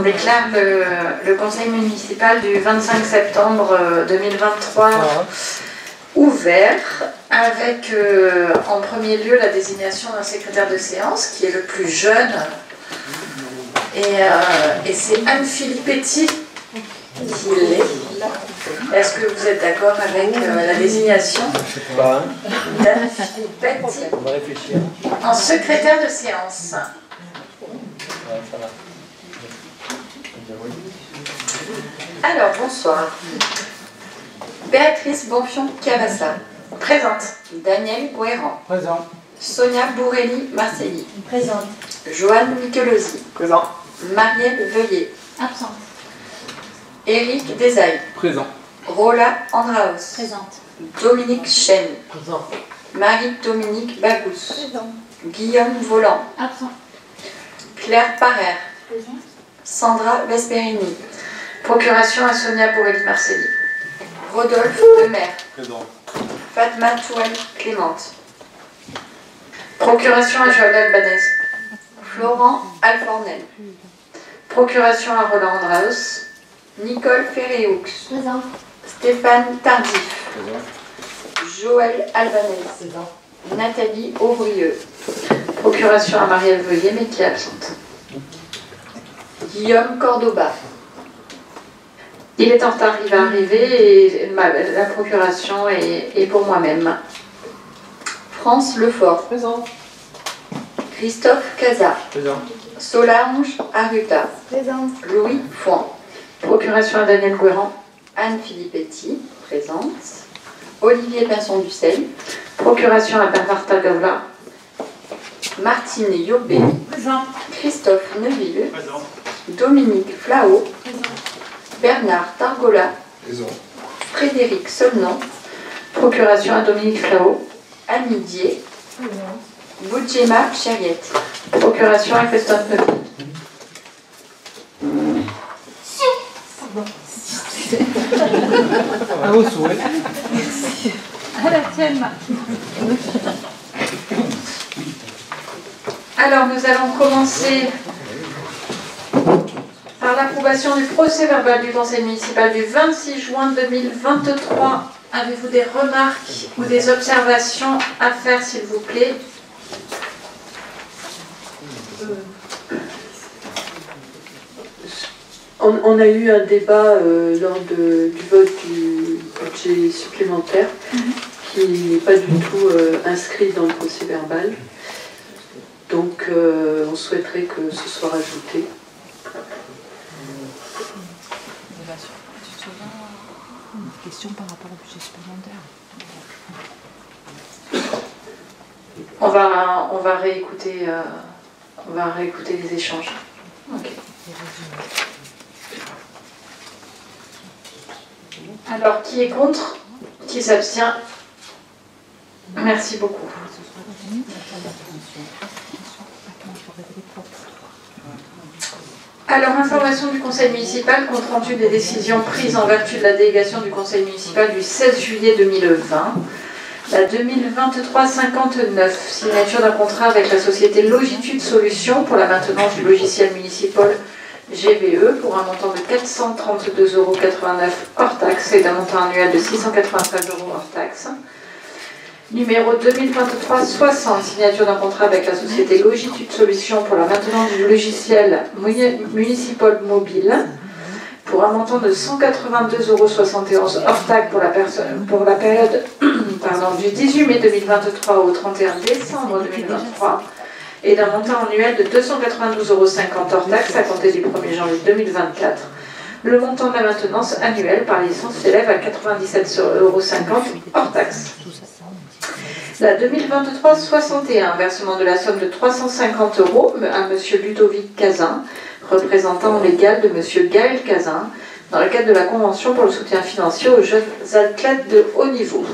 On déclare le conseil municipal du 25 septembre 2023 ouvert avec en premier lieu la désignation d'un secrétaire de séance qui est le plus jeune. Et c'est Anne-Philippe Petit qui l'est. Est-ce que vous êtes d'accord avec la désignation d'Anne-Philippe Petit en secrétaire de séance? Alors, bonsoir. Béatrice Bonfion-Cavassa, présente. Daniel Guéran, présent. Sonia Bourrelli-Marcelli, présente. Joanne Michelosi, Présent. Marielle Veuillet, Absente. Éric Desailles, Présent. Rola Andraos, Présente. Dominique Chen, Présent. Marie-Dominique Bagous, Présent. Guillaume Volant, Absent. Claire Parère, Présente. Sandra Vesperini, procuration à Sonia Bourrelli-Marcelli, Rodolphe Lemaire, Présent. Fatma Touel Clémente, procuration à Joël Albanez, Florent Alfornel, procuration à Roland Andraos, Nicole Ferréaux, Présent. Stéphane Tardif, Présent. Joël Albanez, Présent. Nathalie Aubrieux, procuration à Marielle Veuillet mais qui est absente, Guillaume Cordoba. Il est en retard, il va arriver et la procuration est pour moi-même. France Lefort, Présent. Christophe Casa, Présent. Solange Arruta, Présent. Louis Fouan, procuration à Daniel Guéran, Anne-Philippe Petit, présente, Olivier Pinson-Ducel, procuration à Bernard Tagavla, Martine Yobé, Présent. Christophe Neuville, Présent. Dominique Flao, Présent. Bernard Targola, Présent. Frédéric Solnon, procuration à Dominique Flao, Annie Dier, Boudjema Chériette, procuration à Christophe Neuville. À vos souhaits. À la tienne. Alors, nous allons commencer par l'approbation du procès-verbal du conseil municipal du 26 juin 2023. Avez-vous des remarques ou des observations à faire, s'il vous plaît? On a eu un débat lors du vote du budget supplémentaire qui n'est pas du tout inscrit dans le procès verbal. Donc on souhaiterait que ce soit rajouté. Une question par rapport au budget supplémentaire. On va réécouter les échanges. Ok. Alors, qui est contre? Qui s'abstient? Merci beaucoup. Alors, information du conseil municipal, compte rendu des décisions prises en vertu de la délégation du conseil municipal du 16 juillet 2020. La 2023-59, signature d'un contrat avec la société Logitude Solutions pour la maintenance du logiciel municipal GVE pour un montant de 432,89 € hors taxe et d'un montant annuel de 693 € hors taxe. Numéro 2023-60, signature d'un contrat avec la société Logitude Solutions pour la maintenance du logiciel municipal mobile pour un montant de 182,71 € hors taxe pour la période du 18 mai 2023 au 31 décembre 2023 et d'un montant annuel de 292,50 € hors taxe à compter du 1er janvier 2024. Le montant de la maintenance annuelle par licence s'élève à 97,50 € hors taxe. La 2023-61, versement de la somme de 350 € à M. Ludovic Cazin, représentant légal de M. Gaël Cazin, dans le cadre de la Convention pour le soutien financier aux jeunes athlètes de haut niveau.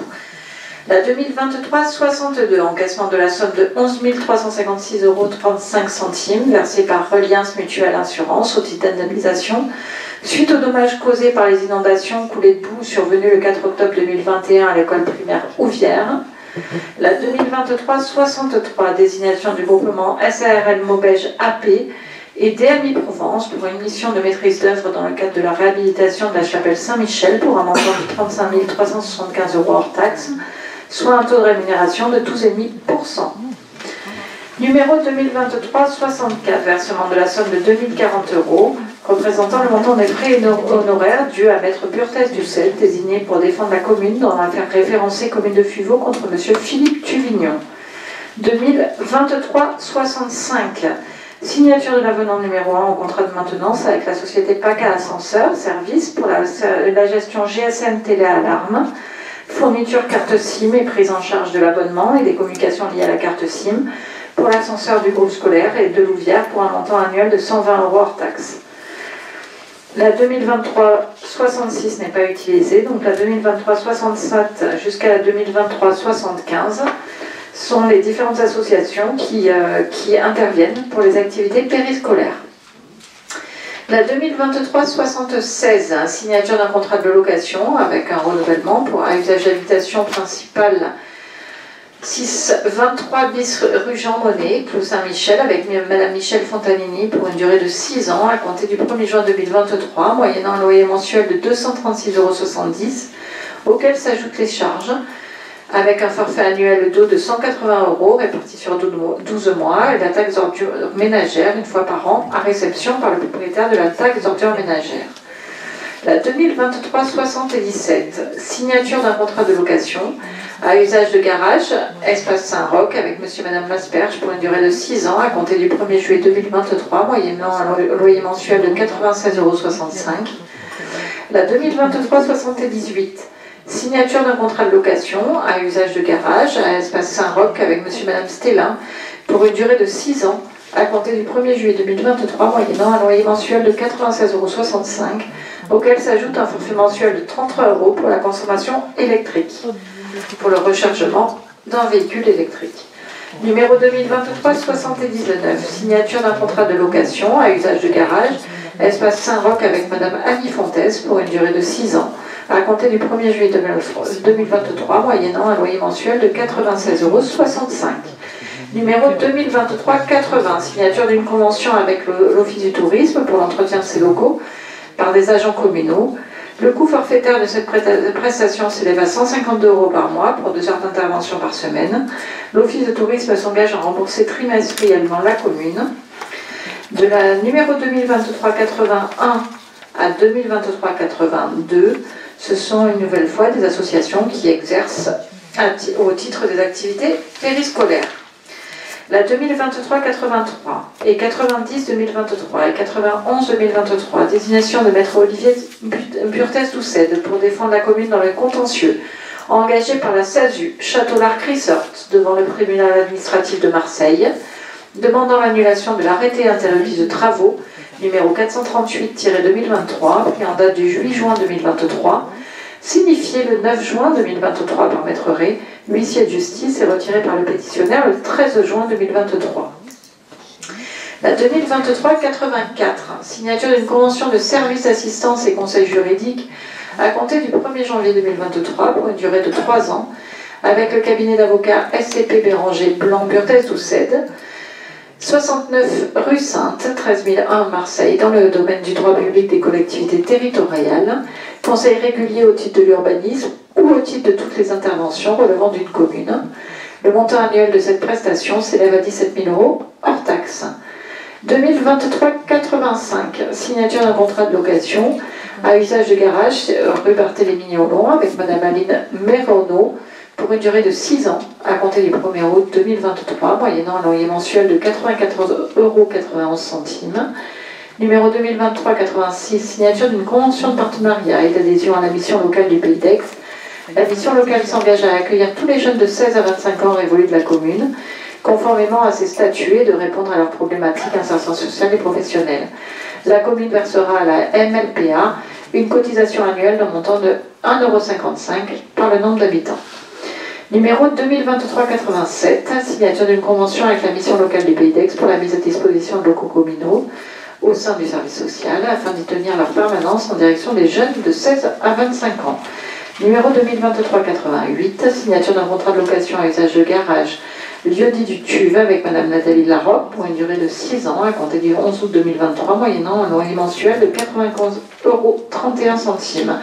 La 2023-62, encaissement de la somme de 11 356,35 € versée par Reliance Mutuelle Assurance au titre d'indemnisation suite aux dommages causés par les inondations coulées de boue survenues le 4 octobre 2021 à l'école primaire Ouvière. La 2023-63, désignation du groupement SARL Maubège AP et DMI Provence pour une mission de maîtrise d'œuvre dans le cadre de la réhabilitation de la chapelle Saint-Michel pour un montant de 35 375 € hors taxe, soit un taux de rémunération de 12,5%. Numéro 2023-64, versement de la somme de 2040 €, représentant le montant des frais honoraires dus à Maître Burtès Ducel, désigné pour défendre la commune dans l'affaire référencée commune de Fuveau contre M. Philippe Tuvignon. 2023-65, signature de l'avenant numéro 1 au contrat de maintenance avec la société PACA Ascenseur Service pour la gestion GSM Téléalarme, fourniture carte SIM et prise en charge de l'abonnement et des communications liées à la carte SIM pour l'ascenseur du groupe scolaire et de Louvière pour un montant annuel de 120 € hors taxe. La 2023-66 n'est pas utilisée, donc la 2023-67 jusqu'à la 2023-75 sont les différentes associations qui interviennent pour les activités périscolaires. La 2023-76, signature d'un contrat de location avec un renouvellement pour un usage d'habitation principal 623 bis rue Jean Monnet, Clos Saint-Michel, avec Madame Michel Fontanini pour une durée de 6 ans à compter du 1er juin 2023, moyennant un loyer mensuel de 236,70 €, auquel s'ajoutent les charges, avec un forfait annuel d'eau de 180 € réparti sur 12 mois et la taxe d'ordure ménagère une fois par an à réception par le propriétaire de la taxe d'ordure ménagère. La 2023-77, signature d'un contrat de location à usage de garage, espace Saint-Roch avec monsieur et madame Masperge pour une durée de 6 ans à compter du 1er juillet 2023, moyennant un loyer mensuel de 96,65 €. La 2023-78, signature d'un contrat de location à usage de garage à espace Saint-Roch avec monsieur et madame Stellin pour une durée de 6 ans à compter du 1er juillet 2023, moyennant un loyer mensuel de 96,65 €, auquel s'ajoute un forfait mensuel de 33 € pour la consommation électrique, pour le rechargement d'un véhicule électrique. Numéro 2023-79, signature d'un contrat de location à usage de garage, espace Saint-Roch avec madame Annie Fontaise pour une durée de 6 ans, à compter du 1er juillet 2023, moyennant un loyer mensuel de 96,65 €. Numéro 2023-80, signature d'une convention avec l'Office du tourisme pour l'entretien de ses locaux par des agents communaux. Le coût forfaitaire de cette prestation s'élève à 152 € par mois pour 2 heures d'intervention par semaine. L'Office de tourisme s'engage à rembourser trimestriellement la commune. De la numéro 2023-81 à 2023-82, ce sont une nouvelle fois des associations qui exercent au titre des activités périscolaires. La 2023-83 et 90-2023 et 91-2023, désignation de maître Olivier Burtès Doucet pour défendre la commune dans le contentieux, engagé par la SASU Château-Larc-Resort devant le tribunal administratif de Marseille, demandant l'annulation de l'arrêté interruptif de travaux numéro 438-2023, pris en date du 8 juin 2023, signifié le 9 juin 2023 par Maître Ray, huissier de justice, et retiré par le pétitionnaire le 13 juin 2023. La 2023-84, signature d'une convention de service d'assistance et conseil juridique à compter du 1er janvier 2023 pour une durée de 3 ans avec le cabinet d'avocats SCP Béranger Blanc Burtès Doucet, 69 rue Sainte, 13001 Marseille, dans le domaine du droit public des collectivités territoriales, conseil régulier au titre de l'urbanisme ou au titre de toutes les interventions relevant d'une commune. Le montant annuel de cette prestation s'élève à 17 000 € hors taxe. 2023-85, signature d'un contrat de location à usage de garage rue Barthélemy-Niolon avec madame Aline Méronneau pour une durée de 6 ans à compter du 1er août 2023, moyennant un loyer mensuel de 94,91 €. Numéro 2023-86, signature d'une convention de partenariat et d'adhésion à la mission locale du Pays d'Aix. La mission locale s'engage à accueillir tous les jeunes de 16 à 25 ans révolus de la commune, conformément à ses statuts et de répondre à leurs problématiques d'insertion sociale et professionnelle. La commune versera à la MLPA une cotisation annuelle d'un montant de 1,55 € par le nombre d'habitants. Numéro 2023-87, signature d'une convention avec la mission locale du Pays d'Aix pour la mise à disposition de locaux communaux au sein du service social afin d'y tenir leur permanence en direction des jeunes de 16 à 25 ans. Numéro 2023-88, signature d'un contrat de location à usage de garage lieu-dit du Tuve avec Madame Nathalie Larocque pour une durée de 6 ans à compter du 11 août 2023, moyennant un loyer mensuel de 95,31 €.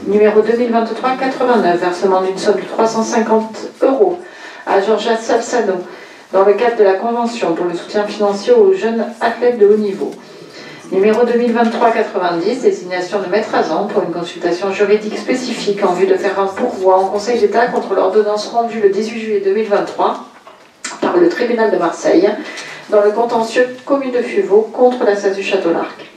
Numéro 2023-89, versement d'une somme de 350 € à Georgia Salsano dans le cadre de la Convention pour le soutien financier aux jeunes athlètes de haut niveau. Numéro 2023-90, désignation de maître Azan pour une consultation juridique spécifique en vue de faire un pourvoi en Conseil d'État contre l'ordonnance rendue le 18 juillet 2023 par le tribunal de Marseille dans le contentieux commune de Fuveau contre la SASU Château-Larc.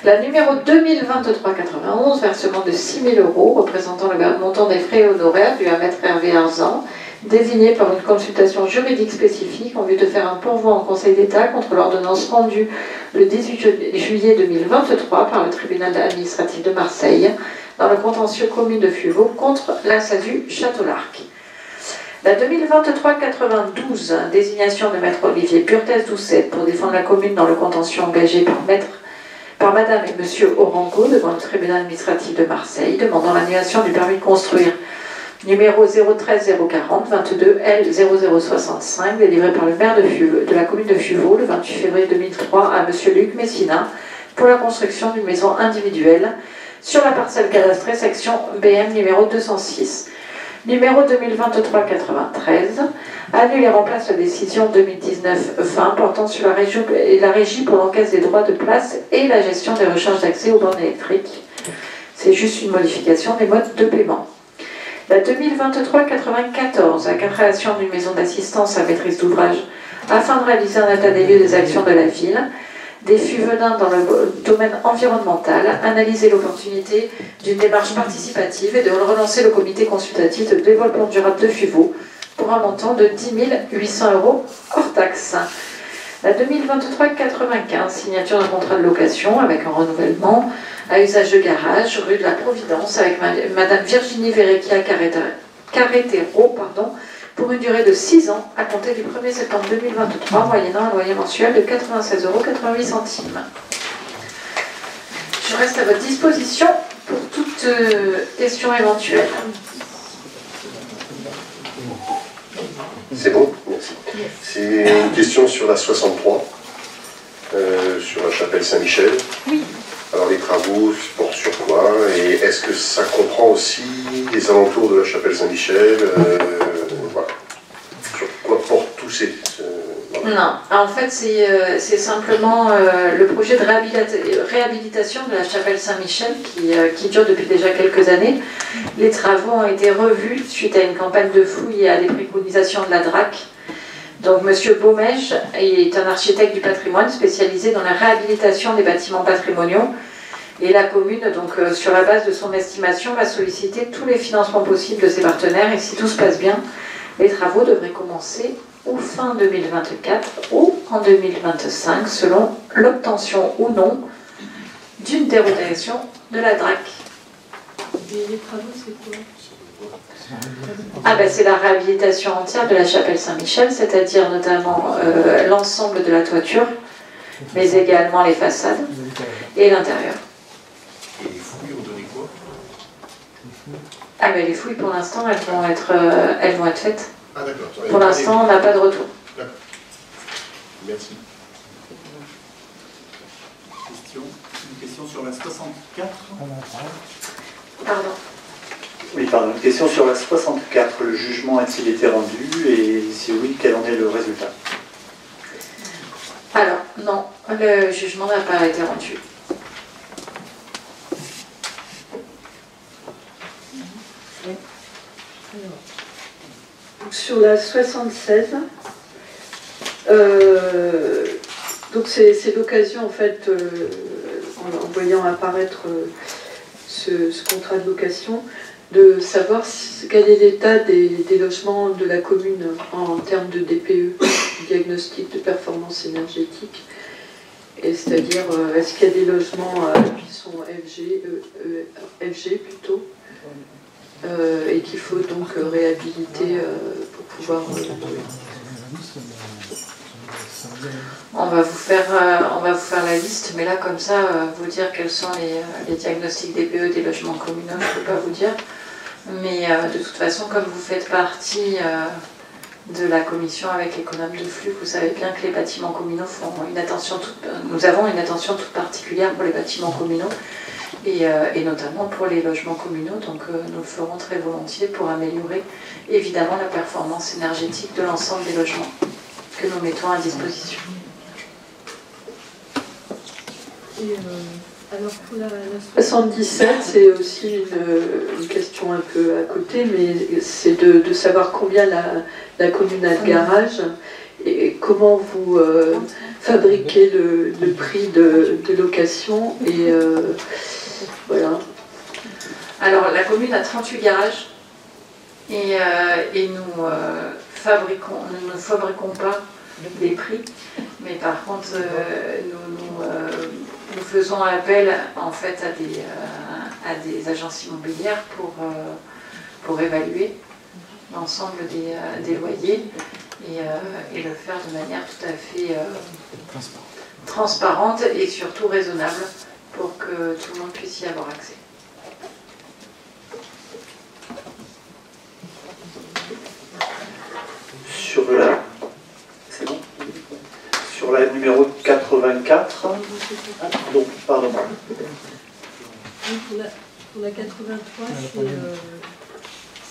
La numéro 2023-91, versement de 6 000 € représentant le montant des frais honoraires dû à maître Hervé Arzan, désigné par une consultation juridique spécifique en vue de faire un pourvoi en Conseil d'État contre l'ordonnance rendue le 18 juillet 2023 par le tribunal administratif de Marseille dans le contentieux commune de Fuveau contre la SASU Château-Larc. La 2023-92, désignation de maître Olivier Purtès-Doucet pour défendre la commune dans le contentieux engagé par Madame et Monsieur Orango devant le tribunal administratif de Marseille, demandant l'annulation du permis de construire numéro 013 040 22 L 0065, délivré par le maire de la commune de Fuveau le 28 février 2003 à Monsieur Luc Messina pour la construction d'une maison individuelle sur la parcelle cadastrée section BM numéro 206. Numéro 2023-93, annule et remplace la décision 2019-20 portant sur la régie pour l'encaisse des droits de place et la gestion des recharges d'accès aux bornes électriques. C'est juste une modification des modes de paiement. La 2023-94, la création d'une maison d'assistance à maîtrise d'ouvrage afin de réaliser un état des lieux des actions de la ville, des Fuvenins dans le domaine environnemental, analyser l'opportunité d'une démarche participative et de relancer le comité consultatif de développement durable de Fuveau pour un montant de 10 800 € hors taxe. La 2023-95, signature d'un contrat de location avec un renouvellement à usage de garage, rue de la Providence, avec Madame Virginie Verrecchia Carretero, pour une durée de 6 ans à compter du 1er septembre 2023, moyennant un loyer mensuel de 96,88 €. Je reste à votre disposition pour toute question éventuelle. C'est bon, merci. C'est une question sur la 63, sur la chapelle Saint-Michel. Oui. Alors les travaux portent sur quoi? Et est-ce que ça comprend aussi les alentours de la chapelle Saint-Michel? Voilà. Sur quoi portent tous ces... Non, en fait c'est simplement le projet de réhabilitation de la chapelle Saint-Michel qui dure depuis déjà quelques années. Les travaux ont été revus suite à une campagne de fouilles et à des préconisations de la DRAC. Donc M. Baumège est un architecte du patrimoine spécialisé dans la réhabilitation des bâtiments patrimoniaux. Et la commune, donc sur la base de son estimation, va solliciter tous les financements possibles de ses partenaires. Et si tout se passe bien, les travaux devraient commencer ou fin 2024 ou en 2025, selon l'obtention ou non d'une dérogation de la DRAC. Et les travaux, c'est quoi? C'est la réhabilitation entière de la chapelle Saint-Michel, c'est-à-dire notamment l'ensemble de la toiture, mais également les façades et l'intérieur. Et les fouilles ont donné quoi? Les fouilles, pour l'instant, elles vont être faites. Ah d'accord. Pour l'instant, on n'a pas de retour. D'accord. Merci. Une question sur la 64. Pardon. Oui, pardon. Une question sur la 64. Le jugement a-t-il été rendu et si oui, quel en est le résultat? Alors, non, le jugement n'a pas été rendu. Sur la 76, donc c'est l'occasion en fait, en voyant apparaître ce contrat de location, de savoir quel est l'état des logements de la commune en termes de DPE, diagnostic de performance énergétique, et c'est-à-dire est-ce qu'il y a des logements qui sont FG plutôt, et qu'il faut donc réhabiliter pour pouvoir... On va vous faire la liste, mais là comme ça, vous dire quels sont les diagnostics DPE des logements communaux, je ne peux pas vous dire. Mais de toute façon, comme vous faites partie de la commission avec l'économe de flux. Vous savez bien que les bâtiments communaux font une attention nous avons une attention toute particulière pour les bâtiments communaux et notamment pour les logements communaux, donc nous le ferons très volontiers pour améliorer évidemment la performance énergétique de l'ensemble des logements que nous mettons à disposition. Et, alors pour la 77, c'est aussi une question un peu à côté, mais c'est de savoir combien la commune a de garage et comment vous fabriquez le prix de location et voilà. Alors la commune a 38 garages et nous ne fabriquons pas des prix, mais par contre nous faisons appel en fait à des agences immobilières pour évaluer l'ensemble des loyers et le faire de manière tout à fait transparente et surtout raisonnable pour que tout le monde puisse y avoir accès. C'est bon. Sur la numéro 84, donc, pardon. Pour la 83,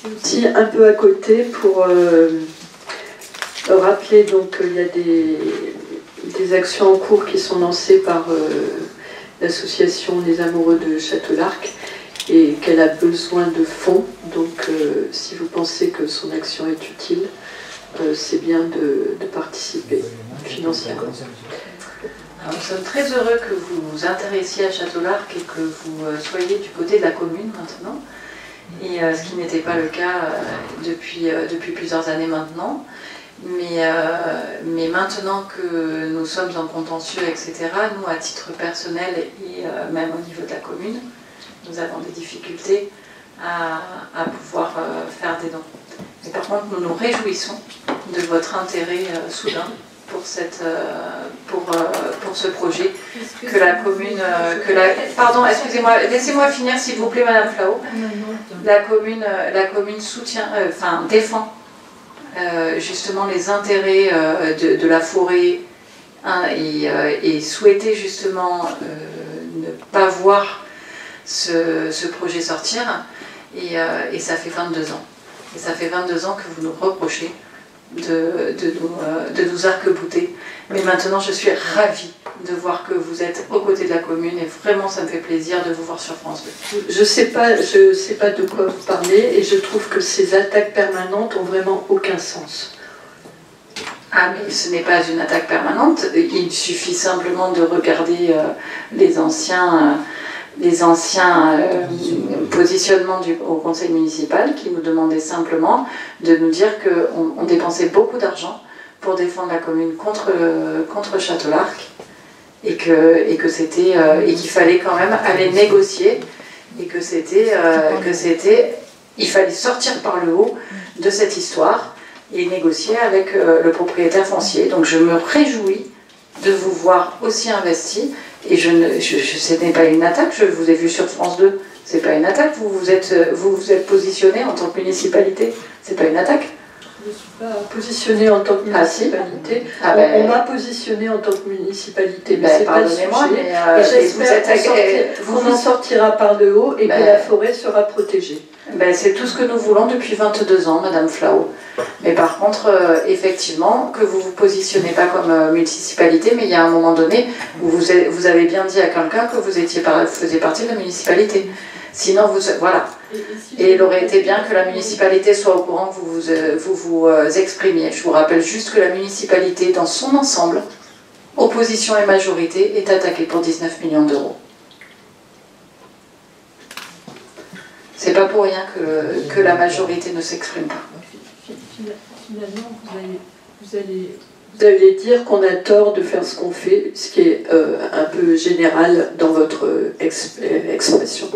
c'est aussi un peu à côté pour rappeler donc qu'il y a des actions en cours qui sont lancées par l'association Les Amoureux de Château-Larc et qu'elle a besoin de fonds. Donc si vous pensez que son action est utile, c'est bien de participer financièrement. Alors, nous sommes très heureux que vous vous intéressiez à Château-Larc et que vous soyez du côté de la commune maintenant, et ce qui n'était pas le cas depuis plusieurs années maintenant. Mais maintenant que nous sommes en contentieux, etc., nous, à titre personnel et même au niveau de la commune, nous avons des difficultés à pouvoir faire des dons. Mais par contre, nous nous réjouissons de votre intérêt soudain pour ce projet que la commune... pardon, excusez-moi, laissez-moi finir s'il vous plaît, Madame Flao. La commune soutient, défend justement les intérêts de la forêt et souhaitait justement ne pas voir ce projet sortir et ça fait 22 ans. Et ça fait 22 ans que vous nous reprochez de nous arc-bouter. Mais maintenant, je suis ravie de voir que vous êtes aux côtés de la commune et vraiment, ça me fait plaisir de vous voir sur France 2. Je sais pas de quoi vous parlez et je trouve que ces attaques permanentes ont vraiment aucun sens. Ah, mais ce n'est pas une attaque permanente. Il suffit simplement de regarder les anciens positionnements au conseil municipal qui nous demandaient simplement de nous dire qu'on dépensait beaucoup d'argent pour défendre la commune contre Château-Larc et qu'il fallait quand même aller négocier et il fallait sortir par le haut de cette histoire et négocier avec le propriétaire foncier. Donc je me réjouis de vous voir aussi investi. Et ce n'est pas une attaque, je vous ai vu sur France 2, c'est pas une attaque, vous vous êtes positionné en tant que municipalité, c'est pas une attaque. Je ne suis pas positionnée en tant que municipalité, on m'a positionnée en tant que municipalité, mais c'est pas le sujet. Et j'espère qu'on en sortira par le haut et que la forêt sera protégée. C'est tout ce que nous voulons depuis 22 ans, Madame Flao. Mais par contre, effectivement, que vous ne vous positionnez pas comme municipalité, mais il y a un moment donné où vous avez bien dit à quelqu'un que vous faisiez partie de la municipalité. Sinon, voilà. Et il aurait été bien que la municipalité soit au courant que vous vous exprimiez. Je vous rappelle juste que la municipalité, dans son ensemble, opposition et majorité, est attaquée pour 19 millions d'euros. C'est pas pour rien que la majorité ne s'exprime pas. Finalement, vous allez dire qu'on a tort de faire ce qu'on fait, ce qui est un peu général dans votre expression.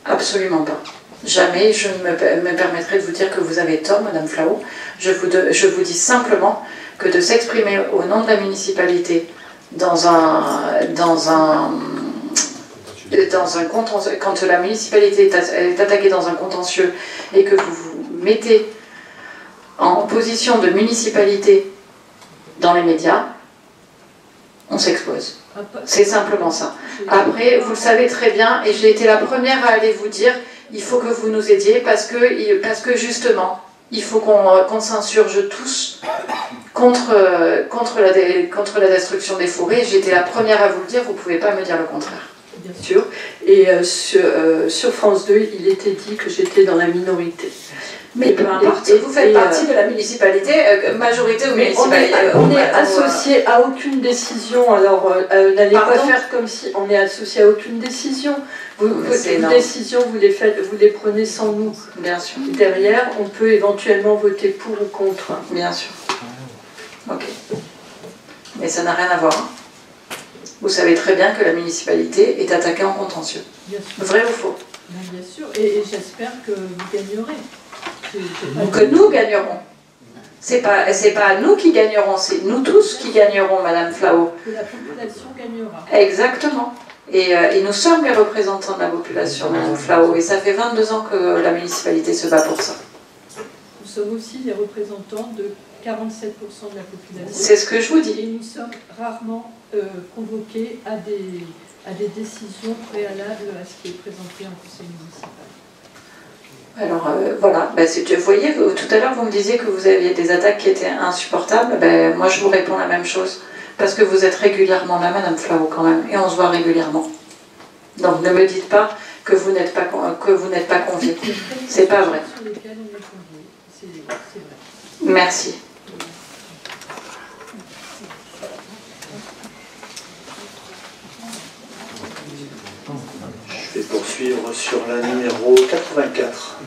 Absolument pas. Jamais je ne me permettrai de vous dire que vous avez tort, Madame Flao. Je vous dis simplement que de s'exprimer au nom de la municipalité quand la municipalité est attaquée dans un contentieux et que vous vous mettez en position de municipalité dans les médias, on s'expose. C'est simplement ça. Après, vous le savez très bien, et j'ai été la première à aller vous dire, il faut que vous nous aidiez parce que justement, il faut qu'on s'insurge tous contre la destruction des forêts. J'étais la première à vous le dire, vous ne pouvez pas me dire le contraire. Bien sûr. Et sur France 2, il était dit que j'étais dans la minorité. Mais peu importe, vous faites partie de la municipalité, majorité ou municipalité. On est associé à aucune décision, alors n'allez pas faire comme si on est associé à aucune décision. Vos décisions, vous les prenez sans nous. Bien sûr. Derrière, on peut éventuellement voter pour ou contre. Bien sûr. Ok. Mais ça n'a rien à voir. Vous savez très bien que la municipalité est attaquée en contentieux. Vrai ou faux? Bien sûr, et j'espère que vous gagnerez. Que nous gagnerons. C'est pas nous qui gagnerons, c'est nous tous qui gagnerons, Madame Flao. Que la population gagnera. Exactement. Et nous sommes les représentants de la population, Madame Flao. Et ça fait 22 ans que la municipalité se bat pour ça. Nous sommes aussi les représentants de 47% de la population. C'est ce que je vous dis. Et nous sommes rarement convoqués à des décisions préalables à ce qui est présenté en conseil municipal. Alors voilà, vous voyez, tout à l'heure vous me disiez que vous aviez des attaques qui étaient insupportables, moi je vous réponds la même chose, parce que vous êtes régulièrement là, Madame Flao, quand même, et on se voit régulièrement. Donc ne me dites pas que vous n'êtes pas conviés, c'est pas vrai. Sur lesquels on est conviés, c'est vrai. Merci. Je vais poursuivre sur la numéro 84.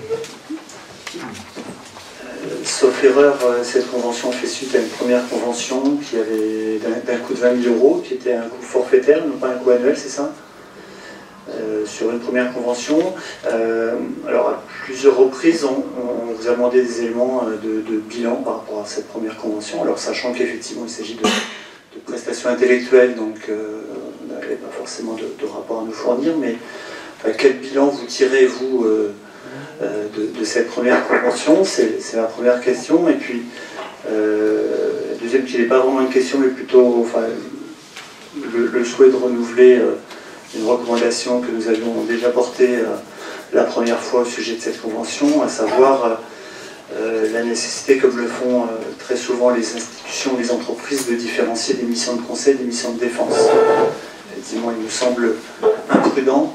Sauf erreur, cette convention fait suite à une première convention qui avait d'un coût de 20 000 €, qui était un coût forfaitaire, non pas un coût annuel, c'est ça, sur une première convention. Alors à plusieurs reprises, on vous a demandé des éléments de bilan par rapport à cette première convention, alors sachant qu'effectivement il s'agit de prestations intellectuelles, donc on n'avait pas forcément de rapport à nous fournir, mais quel bilan vous tirez, vous, de cette première convention? C'est la première question. Et puis, deuxième, qui n'est pas vraiment une question, mais plutôt le souhait de renouveler une recommandation que nous avions déjà portée la première fois au sujet de cette convention, à savoir la nécessité, comme le font très souvent les institutions, les entreprises, de différencier des missions de conseil des missions de défense. Effectivement, il nous semble imprudent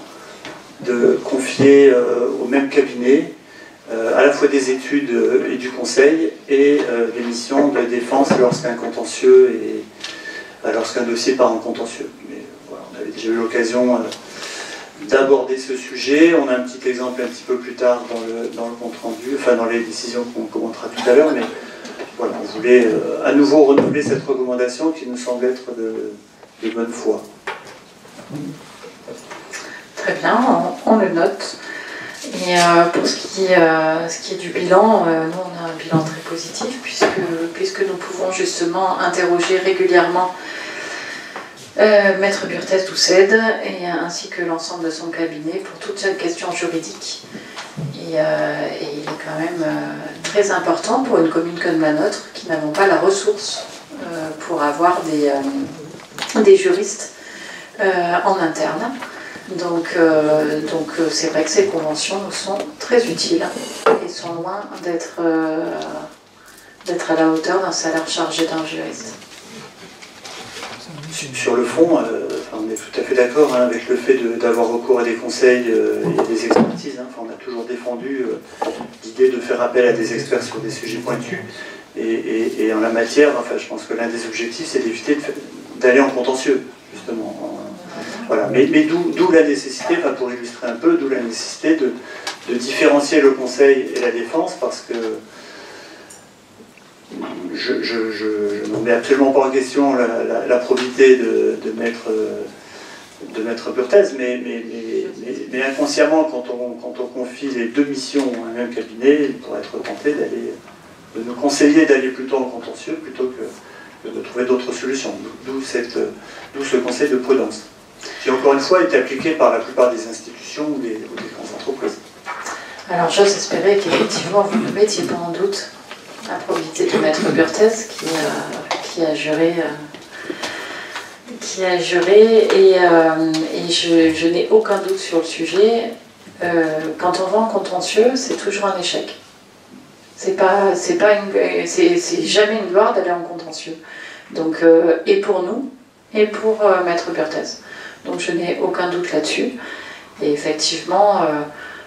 de confier au même cabinet à la fois des études et du conseil et des missions de défense lorsqu'un contentieux lorsqu'un dossier part en contentieux. Mais voilà, on avait déjà eu l'occasion d'aborder ce sujet. On a un petit exemple un petit peu plus tard dans le compte rendu, enfin dans les décisions qu'on commentera tout à l'heure, mais voilà, on voulait à nouveau renouveler cette recommandation qui nous semble être de bonne foi. Très bien, on le note. Et pour ce qui est du bilan, nous on a un bilan très positif puisque nous pouvons justement interroger régulièrement Maître Burtès Doucet ainsi que l'ensemble de son cabinet pour toute cette question juridique. Et il est quand même très important pour une commune comme la nôtre qui n'avons pas la ressource pour avoir des juristes en interne. Donc c'est vrai que ces conventions nous sont très utiles et sont loin d'être à la hauteur d'un salaire chargé d'un juriste. Sur le fond, on est tout à fait d'accord avec le fait d'avoir recours à des conseils et des expertises. On a toujours défendu l'idée de faire appel à des experts sur des sujets pointus. Et en la matière, je pense que l'un des objectifs, c'est d'éviter d'aller en contentieux, justement. Voilà. Mais d'où la nécessité, pour illustrer un peu, d'où la nécessité de différencier le conseil et la défense, parce que je ne mets absolument pas en question la probité de Maître Burtès, mais inconsciemment, quand on confie les deux missions à un même cabinet, il pourrait être tenté de nous conseiller d'aller plutôt en contentieux plutôt que de trouver d'autres solutions. D'où ce conseil de prudence, qui encore une fois est appliqué par la plupart des institutions ou des grandes entreprises. Alors j'ose espérer qu'effectivement vous ne mettiez pas en doute la probité de Maître Burthez qui a juré. Et je n'ai aucun doute sur le sujet. Quand on va en contentieux, c'est toujours un échec. C'est jamais une gloire d'aller en contentieux. Donc, et pour nous, et pour Maître Burthez. Donc je n'ai aucun doute là-dessus. Et effectivement,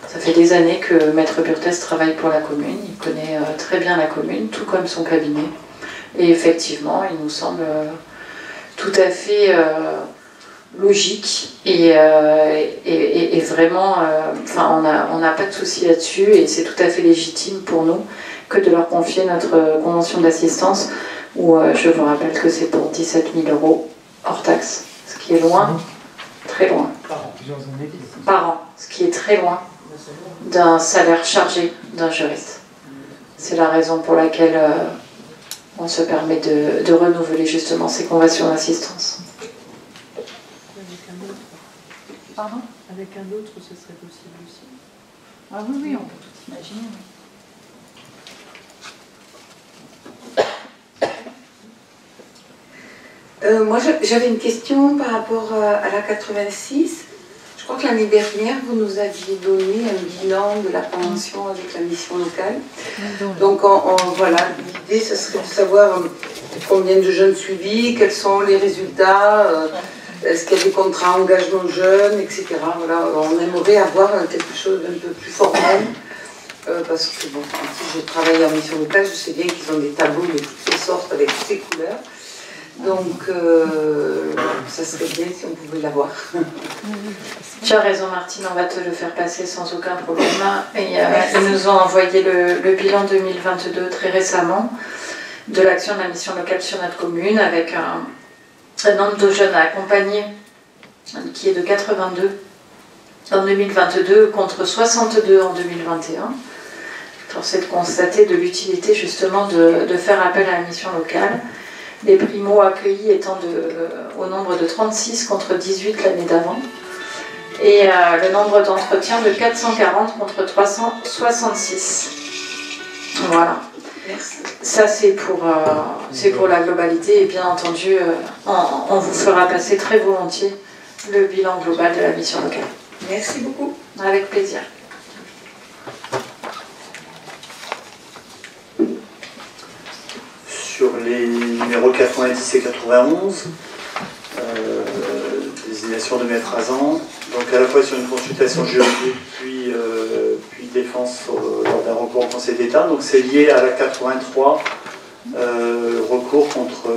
ça fait des années que Maître Burthez travaille pour la commune. Il connaît très bien la commune, tout comme son cabinet. Et effectivement, il nous semble tout à fait logique et vraiment, on n'a pas de souci là-dessus et c'est tout à fait légitime pour nous que de leur confier notre convention d'assistance où je vous rappelle que c'est pour 17 000 € hors taxe, ce qui est loin, très loin. Par an, ce qui est très loin d'un salaire chargé d'un juriste. C'est la raison pour laquelle on se permet de renouveler justement ces conventions d'assistance. Pardon? Avec un autre, ce serait possible aussi. Ah oui, oui, on peut tout imaginer. Moi, j'avais une question par rapport à la 86. Je crois que l'année dernière, vous nous aviez donné un bilan de la convention avec la mission locale. Donc, voilà, l'idée, ce serait de savoir combien de jeunes suivis, quels sont les résultats, est-ce qu'il y a des contrats engagement jeunes, etc. Voilà, on aimerait avoir quelque chose d'un peu plus formel. Parce que, bon, si je travaille en mission locale, je sais bien qu'ils ont des tableaux de toutes les sortes avec toutes les couleurs. Donc, ça serait bien si on pouvait l'avoir. Tu as raison Martine, on va te le faire passer sans aucun problème. Et ils nous ont envoyé le bilan 2022 très récemment de l'action de la mission locale sur notre commune avec un nombre de jeunes à accompagner qui est de 82 en 2022 contre 62 en 2021. Force est de constater de l'utilité justement de faire appel à la mission locale. Les primo accueillis étant au nombre de 36 contre 18 l'année d'avant. Et le nombre d'entretiens de 440 contre 366. Voilà. Merci. Ça, c'est pour la globalité. Et bien entendu, on vous fera passer très volontiers le bilan global de la mission locale. Merci beaucoup. Avec plaisir. Sur les numéros 90 et 91, désignation de maître Azan, donc à la fois sur une consultation juridique puis défense lors d'un recours au Conseil d'État. Donc c'est lié à la 83, recours contre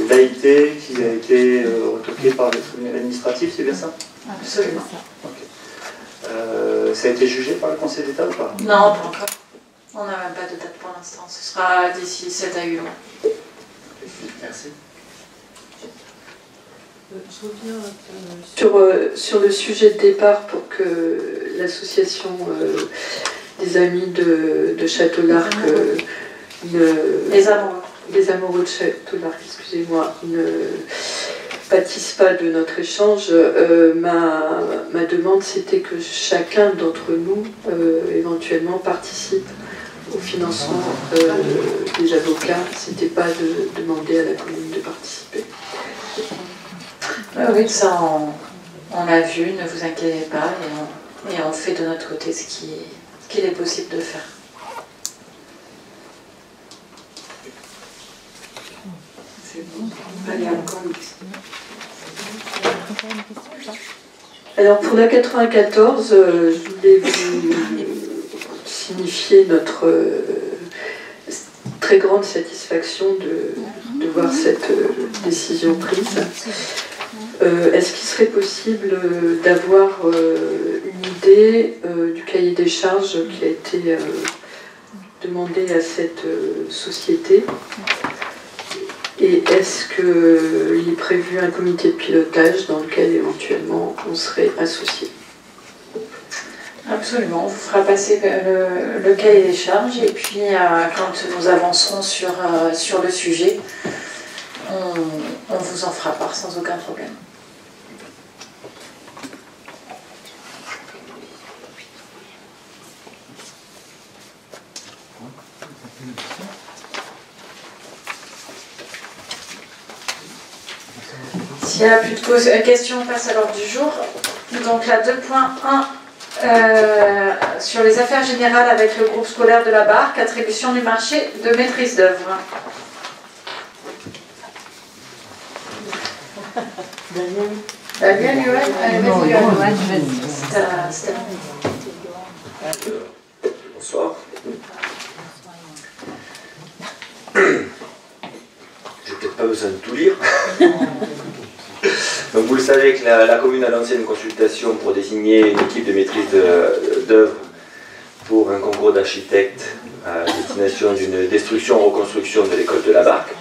l'AIT qui a été retoqué par le tribunal administratif, c'est bien ça? Absolument. Okay. Ça a été jugé par le Conseil d'État ou pas? Non, pas encore. On n'a même pas de date pour l'instant. Ce sera d'ici 7 à 8 mois. Merci. Je reviens sur le sujet de départ pour que l'association des amis de Château-Larc, les amoureux de Château-Larc, excusez-moi, ne pâtissent pas de notre échange. Ma demande, c'était que chacun d'entre nous, éventuellement, participe au financement des avocats. C'était pas de demander à la commune de participer. Oui, ça on l'a vu, ne vous inquiétez pas, et on fait de notre côté ce qu'il est possible de faire. C'est bon. Allez, encore une question. Alors pour la 94, je voulais vous signifier notre très grande satisfaction de voir cette décision prise. Est-ce qu'il serait possible d'avoir une idée du cahier des charges qui a été demandé à cette société? Et est-ce qu'il est prévu un comité de pilotage dans lequel éventuellement on serait associé? Absolument, on vous fera passer le cahier des charges et puis quand nous avancerons sur le sujet, on vous en fera part sans aucun problème. S'il n'y a plus de questions, on passe à l'ordre du jour. Donc la 2.1 sur les affaires générales avec le groupe scolaire de la Barque, attribution du marché de maîtrise d'œuvre. Daniel, Johan, vas-y. Bonsoir. J'ai peut-être pas besoin de tout lire. Donc vous le savez que la commune a lancé une consultation pour désigner une équipe de maîtrise d'œuvre pour un concours d'architecte à destination d'une destruction-reconstruction de l'école de la Barque.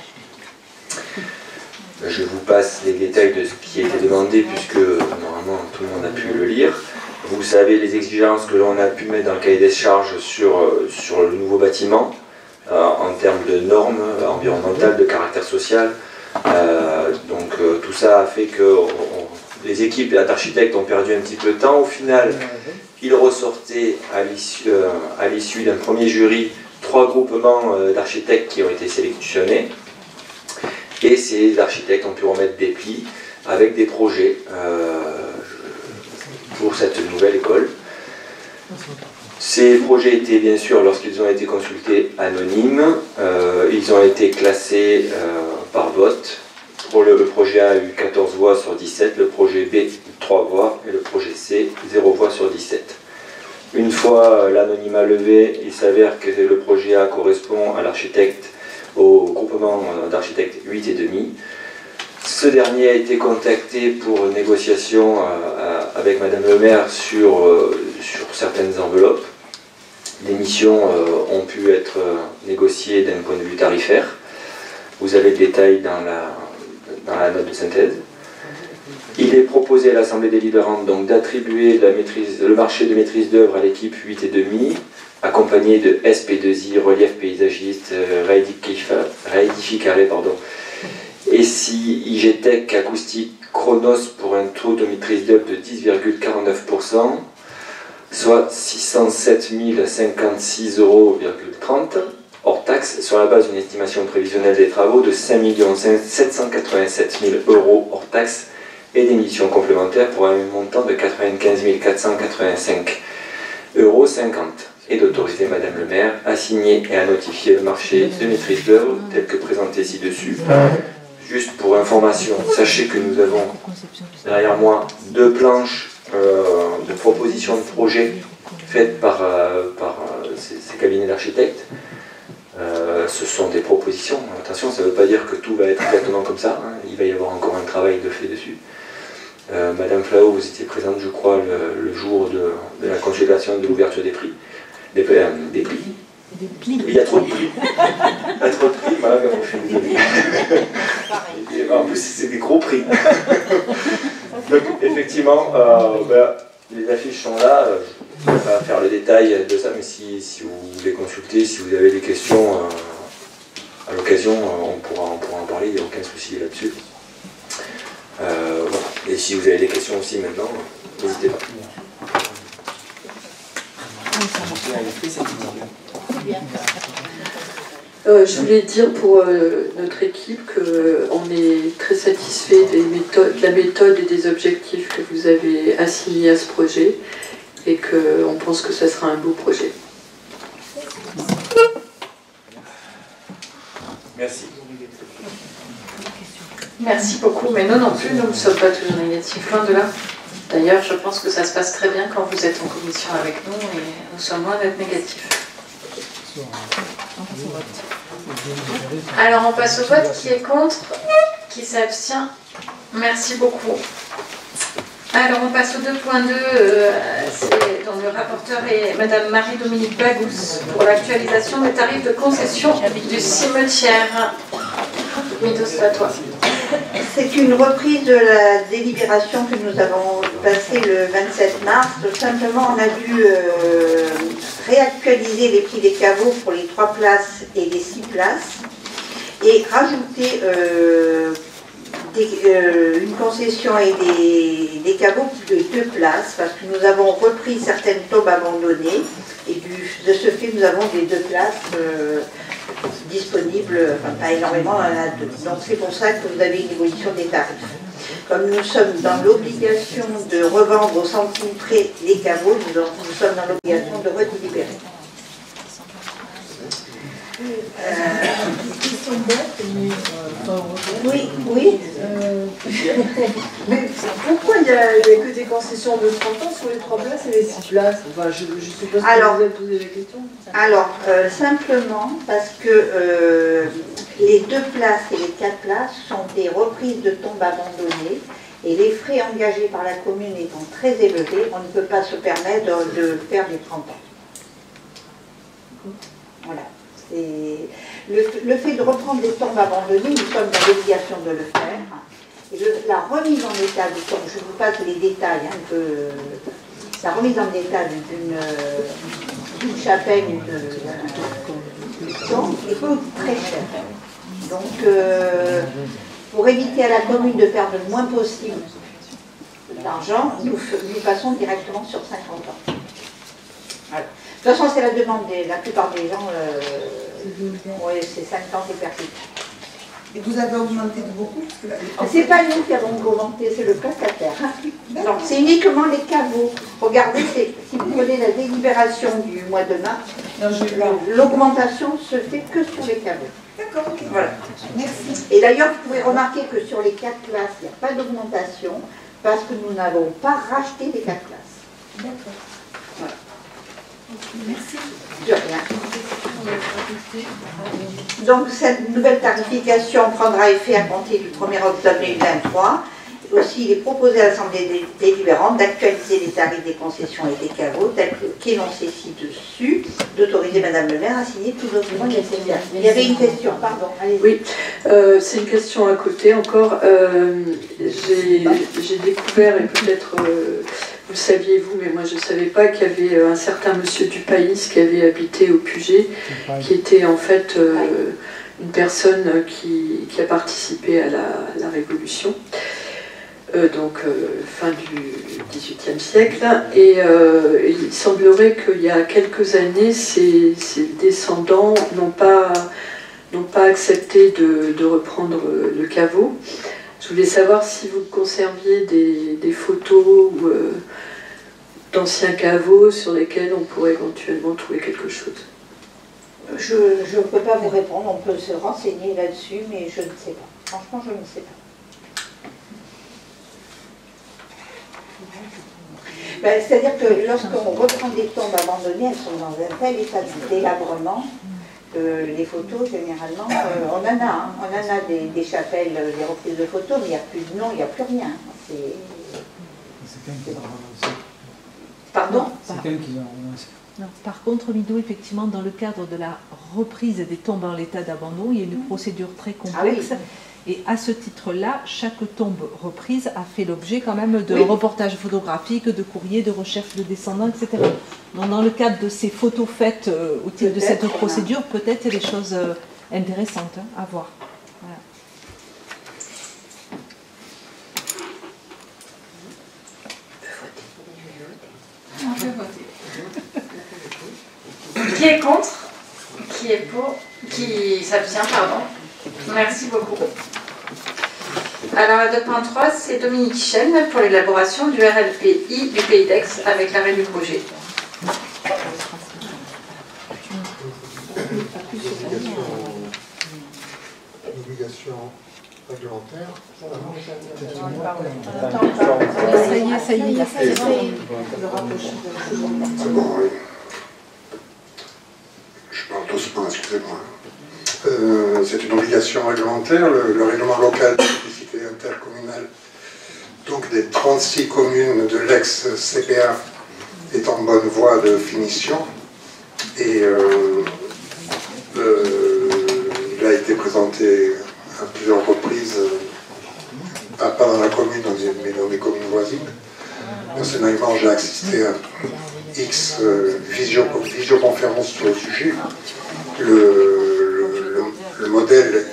Je vous passe les détails de ce qui a été demandé puisque normalement tout le monde a pu le lire. Vous savez les exigences que l'on a pu mettre dans le cahier des charges sur le nouveau bâtiment en termes de normes environnementales, de caractère social. Tout ça a fait que les équipes d'architectes ont perdu un petit peu de temps. Au final, il ressortait à l'issue d'un premier jury 3 groupements d'architectes qui ont été sélectionnés. Et ces architectes ont pu remettre des plis avec des projets pour cette nouvelle école. Ces projets étaient bien sûr, lorsqu'ils ont été consultés, anonymes. Ils ont été classés par vote. Pour le projet A a eu 14 voix sur 17, le projet B 3 voix et le projet C 0 voix sur 17. Une fois l'anonymat levé, il s'avère que le projet A correspond à l'architecte au groupement d'architectes 8,5. Ce dernier a été contacté pour une négociation avec Madame le maire sur certaines enveloppes. Les missions ont pu être négociées d'un point de vue tarifaire. Vous avez le détail dans la note de synthèse. Il est proposé à l'Assemblée délibérante donc d'attribuer le marché de maîtrise d'œuvre à l'équipe 8,5, accompagné de SP2I, relief paysagiste, réédificaré, et si IGTech acoustique Chronos pour un taux de maîtrise d'œuvre de 10,49%, soit 607 056,30 € hors taxe, sur la base d'une estimation prévisionnelle des travaux de 5 787 000 € hors taxe et d'émissions complémentaires pour un montant de 95 485,50 € et d'autoriser Madame le maire à signer et à notifier le marché de maîtrise d'œuvre tel que présenté ci-dessus. Juste pour information, sachez que nous avons derrière moi 2 planches de propositions de projets faites par ces cabinets d'architectes. Ce sont des propositions, attention, ça ne veut pas dire que tout va être exactement comme ça, hein. Il va y avoir encore un travail de fait dessus. Madame Flao, vous étiez présente, je crois, le jour de la consultation de l'ouverture des prix. Des plis. Il y a trop de prix. Il y a trop de prix, voilà, en plus, c'est des gros prix. Donc, effectivement, les affiches sont là. Je ne vais pas faire le détail de ça, mais si vous voulez consulter, si vous avez des questions à l'occasion, on pourra en parler, il n'y a aucun souci là-dessus. Voilà. Et si vous avez des questions aussi maintenant, n'hésitez pas. Je voulais dire pour notre équipe qu'on est très satisfait de la méthode et des objectifs que vous avez assignés à ce projet et qu'on pense que ça sera un beau projet. Merci. Merci beaucoup, mais nous non plus, nous ne sommes pas toujours négatifs, loin de là. D'ailleurs, je pense que ça se passe très bien quand vous êtes en commission avec nous et nous sommes loin d'être négatifs. Alors on passe au vote. Qui est contre? Qui s'abstient? Merci beaucoup. Alors on passe au 2.2, dont le rapporteur est Madame Marie-Dominique Bagous pour l'actualisation des tarifs de concession du cimetière. Midos, à toi. C'est une reprise de la délibération que nous avons passée le 27 mars. Tout simplement, on a dû réactualiser les prix des caveaux pour les 3 places et les 6 places et rajouter une concession et des caveaux de 2 places parce que nous avons repris certaines tombes abandonnées et de ce fait nous avons des 2 places disponibles, enfin pas énormément, on en a 2. Donc c'est pour ça que vous avez une évolution des tarifs. comme nous sommes dans l'obligation de revendre au centime près les caveaux, nous sommes dans l'obligation de redélibérer. Question bête, mais oui, oui. Mais pourquoi il n'y a que des concessions de 30 ans sur les 3 places et les 6 places? Enfin, je suppose que vous avez posé la question. Alors, simplement parce que les 2 places et les 4 places sont des reprises de tombes abandonnées et les frais engagés par la commune étant très élevés, on ne peut pas se permettre de faire les 30 ans. Voilà. Le fait de reprendre des tombes abandonnées, nous sommes dans l'obligation de le faire. Et la remise en état des tombes, je vous passe les détails, la remise en état d'une chapelle ou d'une tombe coûte très cher. Donc, pour éviter à la commune de perdre le moins possible d'argent, nous passons directement sur 50 ans. Voilà. De toute façon, c'est la demande de la plupart des gens. Oui, c'est 5 ans, c'est perpétuel. Et vous avez augmenté de beaucoup? C'est pas nous qui avons augmenté, c'est le prestataire. Donc, c'est uniquement les caveaux. Regardez, si vous prenez la délibération du mois de mars, l'augmentation se fait que sur les caveaux. D'accord, ok. Voilà. Merci. Et d'ailleurs, vous pouvez remarquer que sur les 4 classes, il n'y a pas d'augmentation parce que nous n'avons pas racheté les 4 classes. D'accord. Voilà. Merci. De rien. Donc cette nouvelle tarification prendra effet à compter du 1er octobre 2023. Aussi, il est proposé à l'Assemblée délibérante d'actualiser les tarifs des concessions et des caveaux, tels qu'énoncés ci-dessus, d'autoriser Madame le maire à signer tous documents nécessaires. Il y avait une question, pardon. Oui, c'est une question à côté encore. J'ai découvert, et peut-être vous le saviez vous, mais moi je ne savais pas, qu'il y avait un certain monsieur Dupaïs qui avait habité au Puget, qui était en fait une personne qui a participé à la Révolution. Donc fin du XVIIIe siècle, et il semblerait qu'il y a quelques années, ses descendants n'ont pas accepté de reprendre le caveau. Je voulais savoir si vous conserviez des photos ou d'anciens caveaux sur lesquels on pourrait éventuellement trouver quelque chose. Je ne peux pas vous répondre, on peut se renseigner là-dessus, mais je ne sais pas. Franchement, je ne sais pas. C'est-à-dire que lorsqu'on reprend des tombes abandonnées, elles sont dans un tel état de délabrement que les photos, généralement, on en a des chapelles, des reprises de photos, mais il n'y a plus de nom, il n'y a plus rien. Pardon? C'est quelqu'un qui l'a relancé. Non. Par contre, Midou, effectivement, dans le cadre de la reprise des tombes en l'état d'abandon, il y a une procédure très complexe. Ah oui. Et à ce titre-là, chaque tombe reprise a fait l'objet quand même de reportages photographiques, de courriers, de recherches de descendants, etc. Donc dans le cadre de ces photos faites au titre de cette procédure, peut-être il y a des choses intéressantes à voir. Voilà. On peut voter. Qui est contre? Qui est pour? Qui s'abstient, pardon? Merci beaucoup. Alors, la 2.3, c'est Dominique Chêne pour l'élaboration du RLPI du Pays d'Aix avec l'arrêt du projet. L'obligation réglementaire. Ça y est. C'est bon, oui. Je parle doucement, excusez-moi. C'est une obligation réglementaire, le règlement local de publicité intercommunale, donc des 36 communes de l'ex-CPA, est en bonne voie de finition. Et il a été présenté à plusieurs reprises, pas dans la commune, mais dans les communes voisines. Personnellement, j'ai assisté à X visioconférences sur le sujet. Le modèle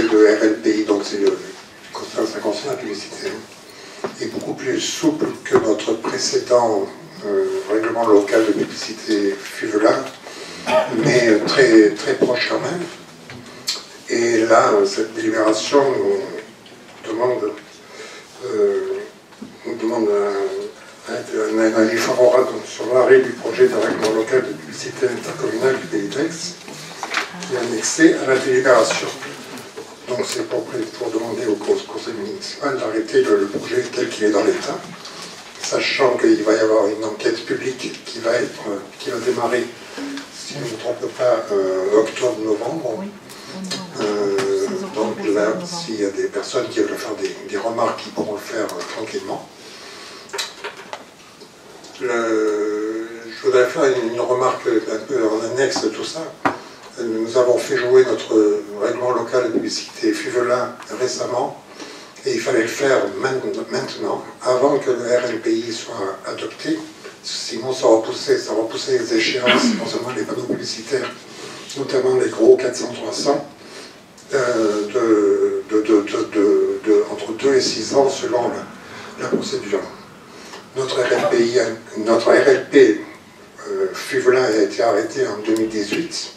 de RLPI, donc c'est ça concerne la publicité, est beaucoup plus souple que notre précédent règlement local de publicité FUVELA, mais très, très proche quand même. Et là, cette délibération demande un avis favorable sur l'arrêt du projet de règlement local de publicité intercommunale du Pays d'Aix, qui est annexé à la délibération. Donc c'est pour demander au conseil municipal d'arrêter le projet tel qu'il est dans l'état, sachant qu'il va y avoir une enquête publique qui va démarrer, si je ne me trompe pas, octobre-novembre. Donc là, s'il y a des personnes qui veulent faire des remarques, ils pourront le faire tranquillement. Je voudrais faire une remarque un peu en annexe de tout ça. Nous avons fait jouer notre règlement local de publicité Fuvelin récemment, et il fallait le faire maintenant, avant que le RLPI soit adopté, sinon ça repoussait les échéances concernant les panneaux publicitaires, notamment les gros 400-300, entre 2 et 6 ans selon la procédure. Notre RLP Fuvelin a été arrêté en 2018,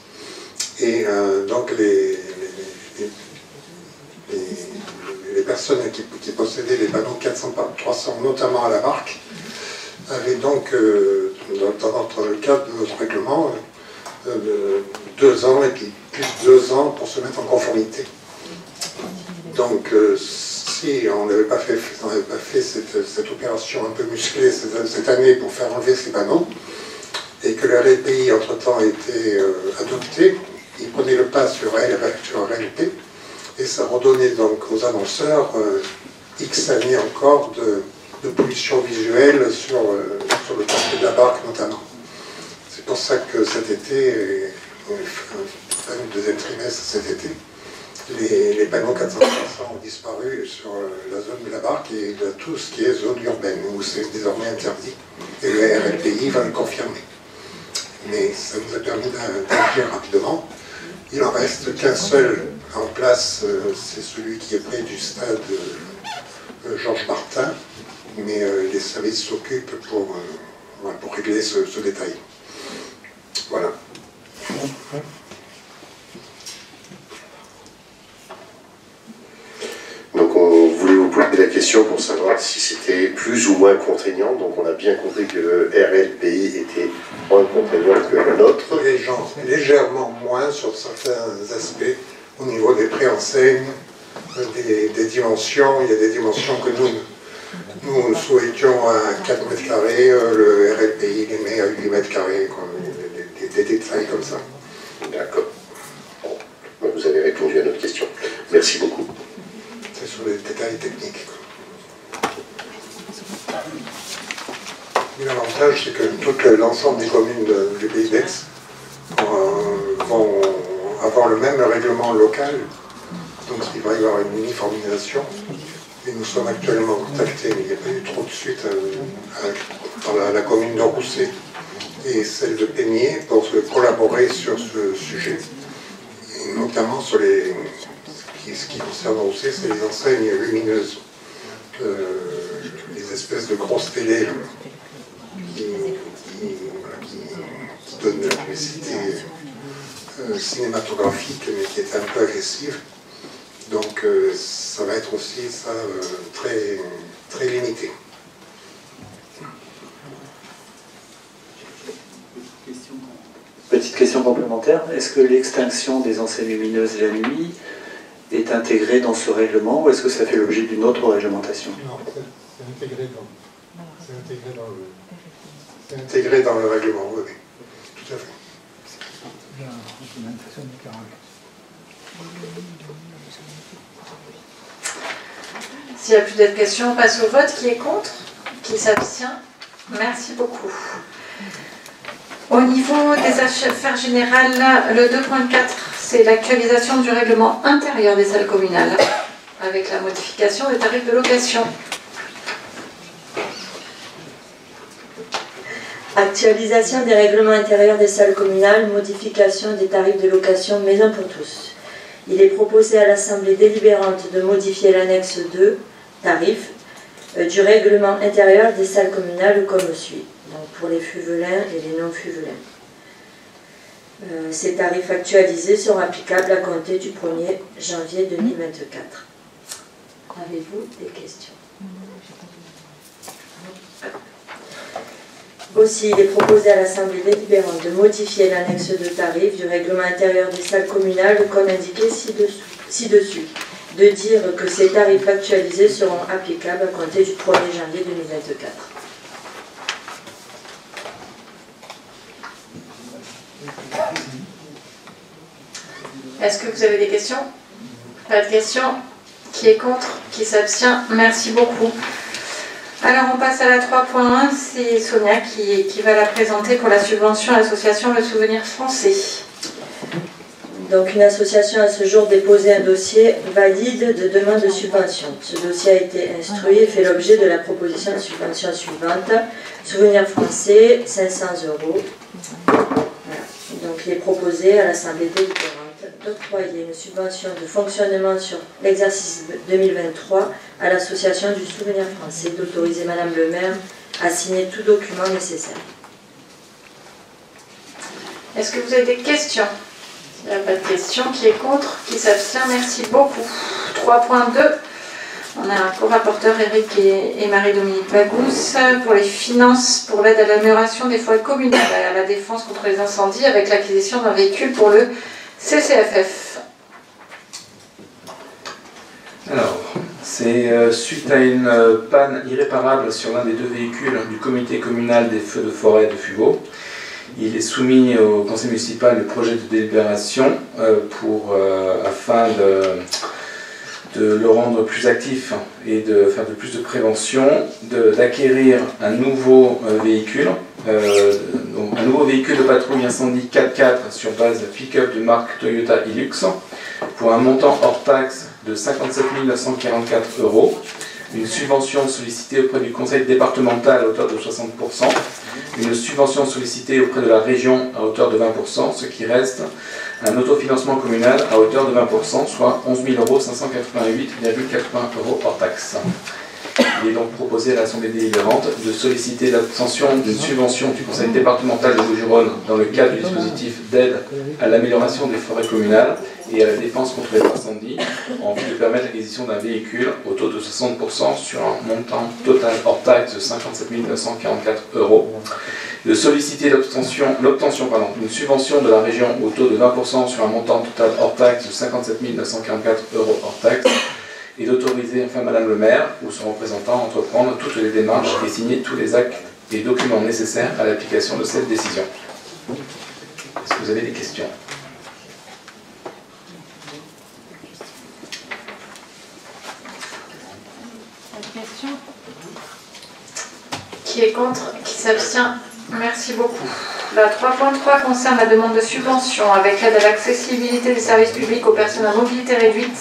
et donc les personnes qui possédaient les panneaux 400-300, notamment à la marque, avaient donc, dans le cadre de notre règlement, 2 ans et puis plus 2 ans pour se mettre en conformité. Donc si on n'avait pas fait cette opération un peu musclée cette année pour faire enlever ces panneaux, et que le RLPI entre-temps a été adopté, il prenait le pas sur RLP, et ça redonnait donc aux annonceurs X années encore de pollution visuelle sur le quartier de la Barque notamment. C'est pour ça que cet été, le deuxième trimestre cet été, les panneaux 400 ont disparu sur la zone de la Barque et de tout ce qui est zone urbaine, où c'est désormais interdit. Et le RLPI va le confirmer. Mais ça nous a permis d'agir rapidement. Il n'en reste qu'un seul en place, c'est celui qui est près du stade Georges Martin, mais les services s'occupent pour régler ce détail. Voilà. Donc on voulait vous poser la question pour savoir si c'était plus ou moins contraignant. Donc on a bien compris que le RLPI était moins contraignant que le nôtre. Légèrement moins sur certains aspects, au niveau des préenseignes, des dimensions. Il y a des dimensions que nous souhaitions à 4 mètres carrés, le RLPI les met à 8 mètres carrés, des détails comme ça. D'accord. Bon, vous avez répondu à notre question. Merci beaucoup. C'est sur les détails techniques. L'avantage, c'est que l'ensemble des communes du Pays d'Aix vont avoir le même règlement local, donc il va y avoir une uniformisation. Et nous sommes actuellement contactés, mais il n'y a pas eu trop de suite dans la commune de Rousset et celle de Peigné pour collaborer sur ce sujet, et notamment sur ce qui concerne Rousset, c'est les enseignes lumineuses, les espèces de grosses télés qui donnent de la publicité cinématographique, mais qui est un peu agressive. Donc ça va être aussi ça très, très limité. Petite question complémentaire, est-ce que l'extinction des enseignes lumineuses la nuit est intégrée dans ce règlement ou est-ce que ça fait l'objet d'une autre réglementation? Non, c'est intégré dans le règlement, oui, tout à fait. S'il n'y a plus d'autres questions, on passe au vote. Qui est contre? Qui s'abstient? Merci beaucoup. Au niveau des affaires générales, le 2.4, c'est l'actualisation du règlement intérieur des salles communales, avec la modification des tarifs de location. Actualisation des règlements intérieurs des salles communales, modification des tarifs de location maison pour tous. Il est proposé à l'Assemblée délibérante de modifier l'annexe 2, tarifs, du règlement intérieur des salles communales comme suit. Donc pour les fuvelins et les non-fuvelins. Ces tarifs actualisés seront applicables à compter du 1er janvier 2024. Avez-vous des questions? Aussi, il est proposé à l'Assemblée délibérante de modifier l'annexe de tarifs du règlement intérieur des salles communales comme indiqué ci-dessus, de dire que ces tarifs actualisés seront applicables à compter du 1er janvier 2024. Est-ce que vous avez des questions? Pas de questions? Qui est contre? Qui s'abstient? Merci beaucoup. Alors on passe à la 3.1, c'est Sonia qui va la présenter pour la subvention à l'association Le Souvenir Français. Donc une association a ce jour déposé un dossier valide de demande de subvention. Ce dossier a été instruit et fait l'objet de la proposition de subvention suivante. Souvenir Français, 500 €. Voilà. Donc il est proposé à l'Assemblée délibérante d'octroyer une subvention de fonctionnement sur l'exercice 2023 à l'association du Souvenir Français, d'autoriser Madame le maire à signer tout document nécessaire. Est-ce que vous avez des questions? Il n'y a pas de questions. Qui est contre? Qui s'abstient? Merci beaucoup. 3.2. On a un co-rapporteur, Eric et Marie-Dominique Bagous, pour les finances, pour l'aide à l'amélioration des forêts communales à la défense contre les incendies avec l'acquisition d'un véhicule pour le CCFF. Alors, c'est suite à une panne irréparable sur l'un des deux véhicules du comité communal des feux de forêt de Fuveau. Il est soumis au conseil municipal le projet de délibération afin de le rendre plus actif et de faire plus de prévention, d'acquérir un nouveau véhicule, donc un nouveau véhicule de patrouille incendie 4x4 sur base de pick-up de marque Toyota Hilux pour un montant hors taxe de 57 944 €, une subvention sollicitée auprès du conseil départemental à hauteur de 60%, une subvention sollicitée auprès de la région à hauteur de 20%, ce qui reste un autofinancement communal à hauteur de 20%, soit 11 588,80 € hors taxe. Il est donc proposé à l'Assemblée délibérante de solliciter l'obtention d'une subvention du conseil départemental de Bouches-du-Rhône dans le cadre du dispositif d'aide à l'amélioration des forêts communales et à la défense contre les incendies, en vue de permettre l'acquisition d'un véhicule au taux de 60% sur un montant total hors taxe de 57 944 €. De solliciter l'obtention d'une subvention de la région au taux de 20% sur un montant total hors taxe de 57 944 € hors taxe, et d'autoriser enfin Madame le maire ou son représentant à entreprendre toutes les démarches et signer tous les actes et documents nécessaires à l'application de cette décision. Est-ce que vous avez des questions? Pas de questions? Qui est contre? Qui s'abstient? Merci beaucoup. La 3.3 concerne la demande de subvention avec l'aide à l'accessibilité des services publics aux personnes à mobilité réduite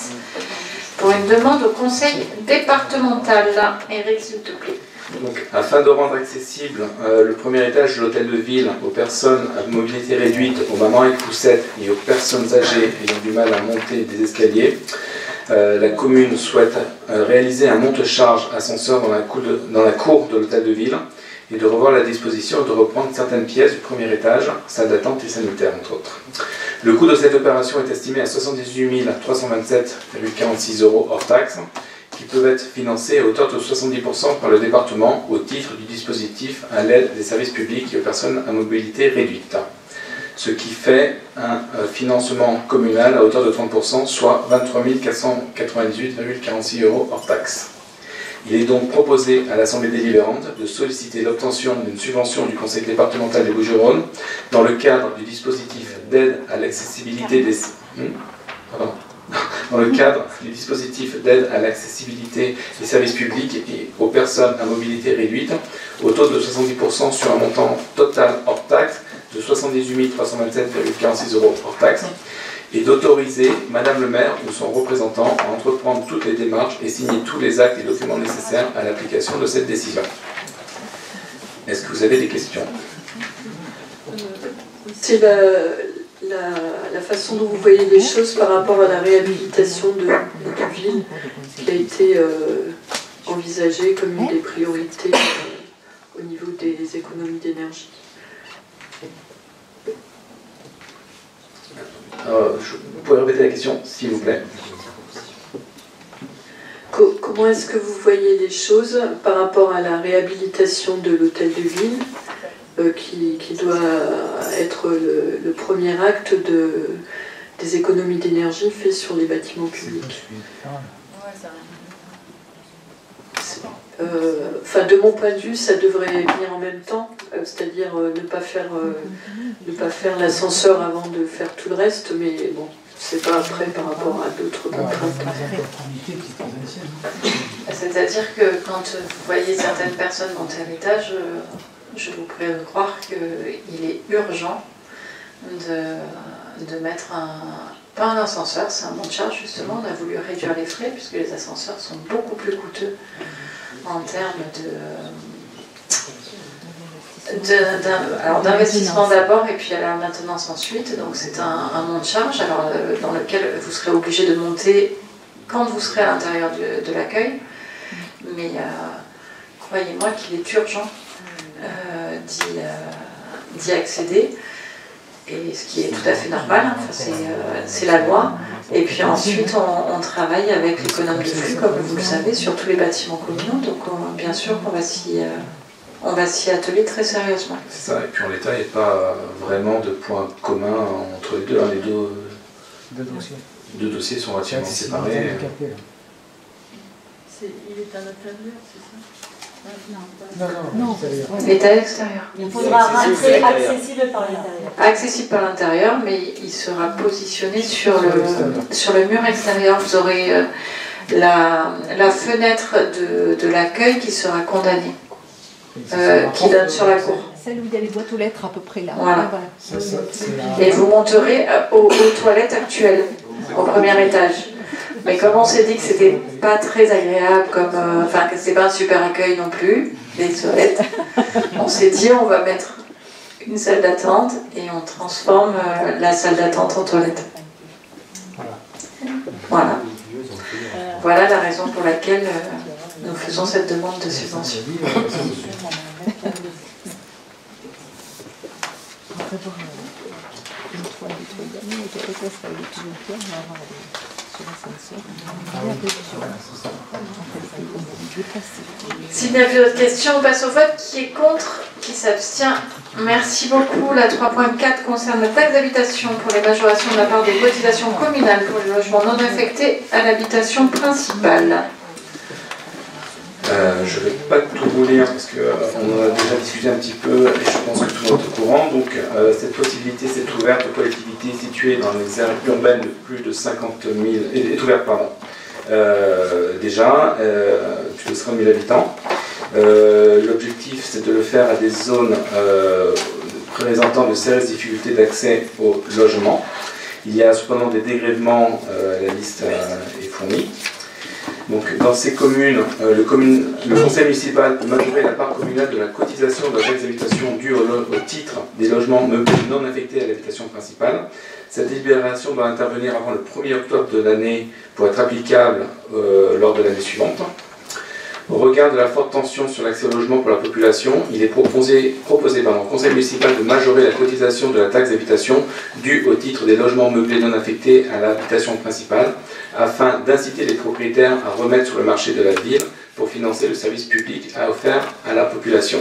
pour une demande au conseil départemental. Eric, s'il te plaît. Donc, afin de rendre accessible le premier étage de l'hôtel de ville aux personnes à mobilité réduite, aux mamans avec poussettes et aux personnes âgées ayant du mal à monter des escaliers, la commune souhaite réaliser un monte-charge ascenseur dans la cour de l'hôtel de ville et de revoir la disposition et de reprendre certaines pièces du premier étage, salle d'attente et sanitaire entre autres. Le coût de cette opération est estimé à 78 327,46 € hors taxe, qui peuvent être financés à hauteur de 70% par le département au titre du dispositif à l'aide des services publics et aux personnes à mobilité réduite. Ce qui fait un financement communal à hauteur de 30%, soit 23 498,46 € hors taxe. Il est donc proposé à l'Assemblée délibérante de solliciter l'obtention d'une subvention du Conseil départemental des Bouches-du-Rhône dans le cadre du dispositif d'aide à l'accessibilité des... Dans le cadre du dispositif d'aide à l'accessibilité des services publics et aux personnes à mobilité réduite, au taux de 70% sur un montant total hors taxe de 78 327,46 € hors taxe, et d'autoriser Madame le maire ou son représentant à entreprendre toutes les démarches et signer tous les actes et documents nécessaires à l'application de cette décision. Est-ce que vous avez des questions? C'est la façon dont vous voyez les choses par rapport à la réhabilitation de ville qui a été envisagée comme une des priorités au niveau des économies d'énergie. Vous pouvez répéter la question, s'il vous plaît? Comment est-ce que vous voyez les choses par rapport à la réhabilitation de l'hôtel de ville qui doit être le premier acte des économies d'énergie faites sur les bâtiments publics. De mon point de vue, ça devrait venir en même temps, c'est-à-dire ne pas faire l'ascenseur avant de faire tout le reste, mais bon, c'est pas après par rapport à d'autres contraintes. C'est-à-dire que quand vous voyez certaines personnes monter à l'étage, je vous prie de croire qu'il est urgent de mettre pas un ascenseur, c'est un monte-charge justement. On a voulu réduire les frais puisque les ascenseurs sont beaucoup plus coûteux en termes d'investissement d'abord et puis à la maintenance ensuite. Donc c'est un monte-charge dans lequel vous serez obligé de monter quand vous serez à l'intérieur de l'accueil. Mais croyez-moi qu'il est urgent d'y accéder. Et ce qui est tout à fait normal, c'est la loi. Et puis ensuite, on travaille avec l'économe de flux, comme vous le savez, sur tous les bâtiments communaux. Donc bien sûr qu'on va s'y atteler très sérieusement. C'est ça, et puis en l'état, il n'y a pas vraiment de point commun entre les deux. Les deux dossiers sont relativement séparés. Il est à l'intérieur, c'est ça? Non. L'état extérieur. Il faudra rentrer accessible par l'intérieur. Accessible par l'intérieur, mais il sera positionné sur le mur extérieur. Vous aurez la fenêtre de l'accueil qui sera condamnée, qui donne sur la cour. Celle où il y a les boîtes aux lettres à peu près là. Voilà. Et vous monterez aux toilettes actuelles, au premier étage. Mais comme on s'est dit que c'était pas très agréable, que c'était pas un super accueil non plus, les toilettes, on s'est dit on va mettre une salle d'attente et on transforme la salle d'attente en toilette. Voilà. Voilà la raison pour laquelle nous faisons cette demande de subvention. S'il n'y a plus d'autres questions, on passe au vote. Qui est contre? Qui s'abstient? Merci beaucoup. La 3.4 concerne la taxe d'habitation pour les majorations de la part des cotisations communales pour les logements non affectés à l'habitation principale. Je ne vais pas tout vous lire parce qu'on en a déjà discuté un petit peu et je pense que tout le monde est au courant. Donc cette possibilité s'est ouverte aux collectivités situées dans les aires urbaines de plus de 50 000, est ouverte pardon, déjà, plus de 50 000 habitants. L'objectif c'est de le faire à des zones présentant de sérieuses difficultés d'accès au logement. Il y a cependant des dégrèvements, la liste est fournie. Donc, dans ces communes, le conseil municipal peut majorer la part communale de la cotisation de la taxe d'habitation due au titre des logements meublés non affectés à l'habitation principale. Cette délibération doit intervenir avant le 1er octobre de l'année pour être applicable lors de l'année suivante. Au regard de la forte tension sur l'accès au logement pour la population, il est proposé au conseil municipal de majorer la cotisation de la taxe d'habitation due au titre des logements meublés non affectés à l'habitation principale, afin d'inciter les propriétaires à remettre sur le marché de la ville pour financer le service public offert à la population.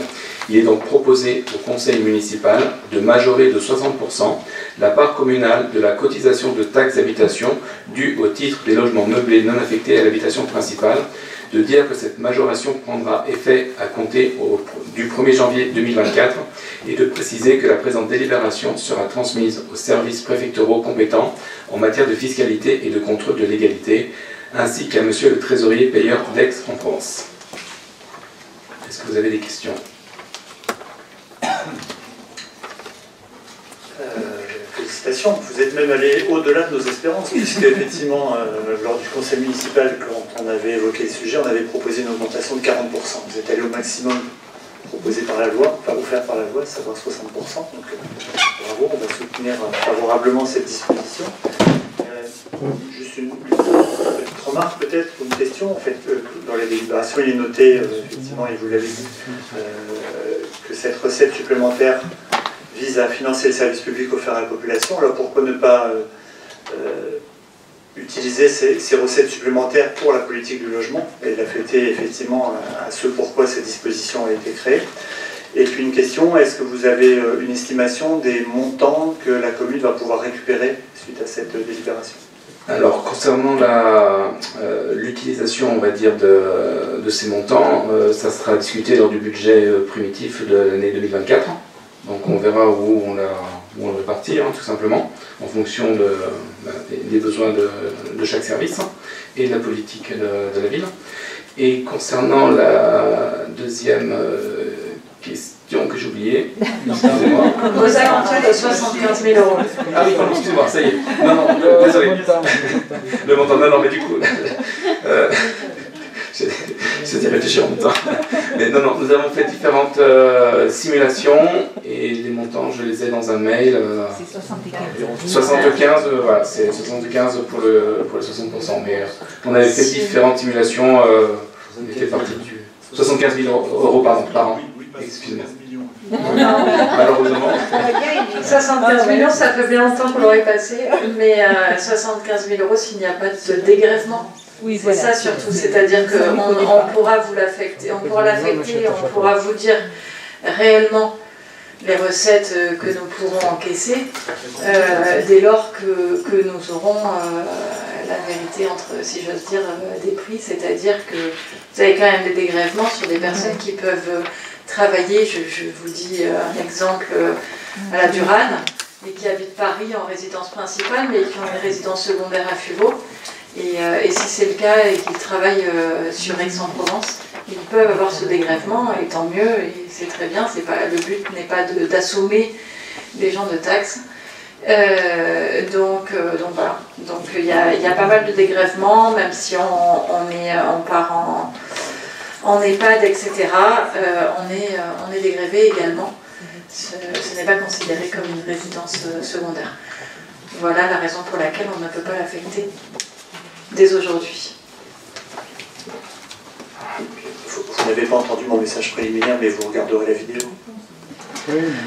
Il est donc proposé au conseil municipal de majorer de 60% la part communale de la cotisation de taxe d'habitation due au titre des logements meublés non affectés à l'habitation principale, de dire que cette majoration prendra effet à compter du 1er janvier 2024 et de préciser que la présente délibération sera transmise aux services préfectoraux compétents en matière de fiscalité et de contrôle de légalité, ainsi qu'à monsieur le trésorier payeur d'Aix-en-Provence. Est-ce que vous avez des questions? Félicitations, vous êtes même allé au-delà de nos espérances, puisque effectivement, lors du conseil municipal, quand on avait évoqué le sujet, on avait proposé une augmentation de 40%. Vous êtes allé au maximum proposé par la loi, enfin offert par la loi, à savoir 60%. Donc bravo, on va soutenir favorablement cette disposition. Juste une petite remarque peut-être, ou une question. En fait, dans la délibération, il est noté, effectivement, et vous l'avez dit, que cette recette supplémentaire vise à financer le service public offert à la population. Alors pourquoi ne pas utiliser ces recettes supplémentaires pour la politique du logement et l'affecter effectivement à ce pourquoi cette disposition a été créée? Et puis une question, est-ce que vous avez une estimation des montants que la commune va pouvoir récupérer suite à cette délibération? Alors, concernant l'utilisation, on va dire, de ces montants, ça sera discuté lors du budget primitif de l'année 2024. Donc on verra où on le répartit, hein, tout simplement, en fonction des besoins de chaque service et de la politique de la ville. Et concernant la deuxième question que j'ai oubliée, excusez-moi. Aux alentours de 75 000 euros. Ah oui, pardon, excusez-moi, ça y est. Non, non, désolé. Le montant, non, mais du coup, j'ai réfléchir en même temps. Mais non, non, nous avons fait différentes simulations et les montants, je les ai dans un mail. C'est 75. 75, voilà, c'est 75 pour le 60%. Mais on avait fait différentes simulations, on était parti du 75 000 euros par an. Excusez-moi. Malheureusement. 75 millions, ça fait bien longtemps qu'on l'aurait passé, mais 75 000 euros s'il n'y a pas de dégrèvement. Oui, c'est ça surtout, c'est-à-dire qu'on pourra vous l'affecter, on pourra l'affecter, on pourra vous dire réellement les recettes que nous pourrons encaisser dès lors que nous aurons la vérité entre, si j'ose dire, des prix, c'est-à-dire que vous avez quand même des dégrèvements sur des personnes qui peuvent travailler, je vous dis un exemple à la Durane, et qui habitent Paris en résidence principale, mais qui ont une résidence secondaire à Fuveau. Et si c'est le cas et qu'ils travaillent sur Aix-en-Provence, ils peuvent avoir ce dégrèvement, et tant mieux, et c'est très bien. Le but n'est pas d'assommer les gens de taxes. Donc voilà. Donc il y a pas mal de dégrèvements, même si on part en EHPAD, etc. On est dégrévé également. Ce n'est pas considéré comme une résidence secondaire. Voilà la raison pour laquelle on ne peut pas l'affecter dès aujourd'hui. Vous n'avez pas entendu mon message préliminaire, mais vous regarderez la vidéo.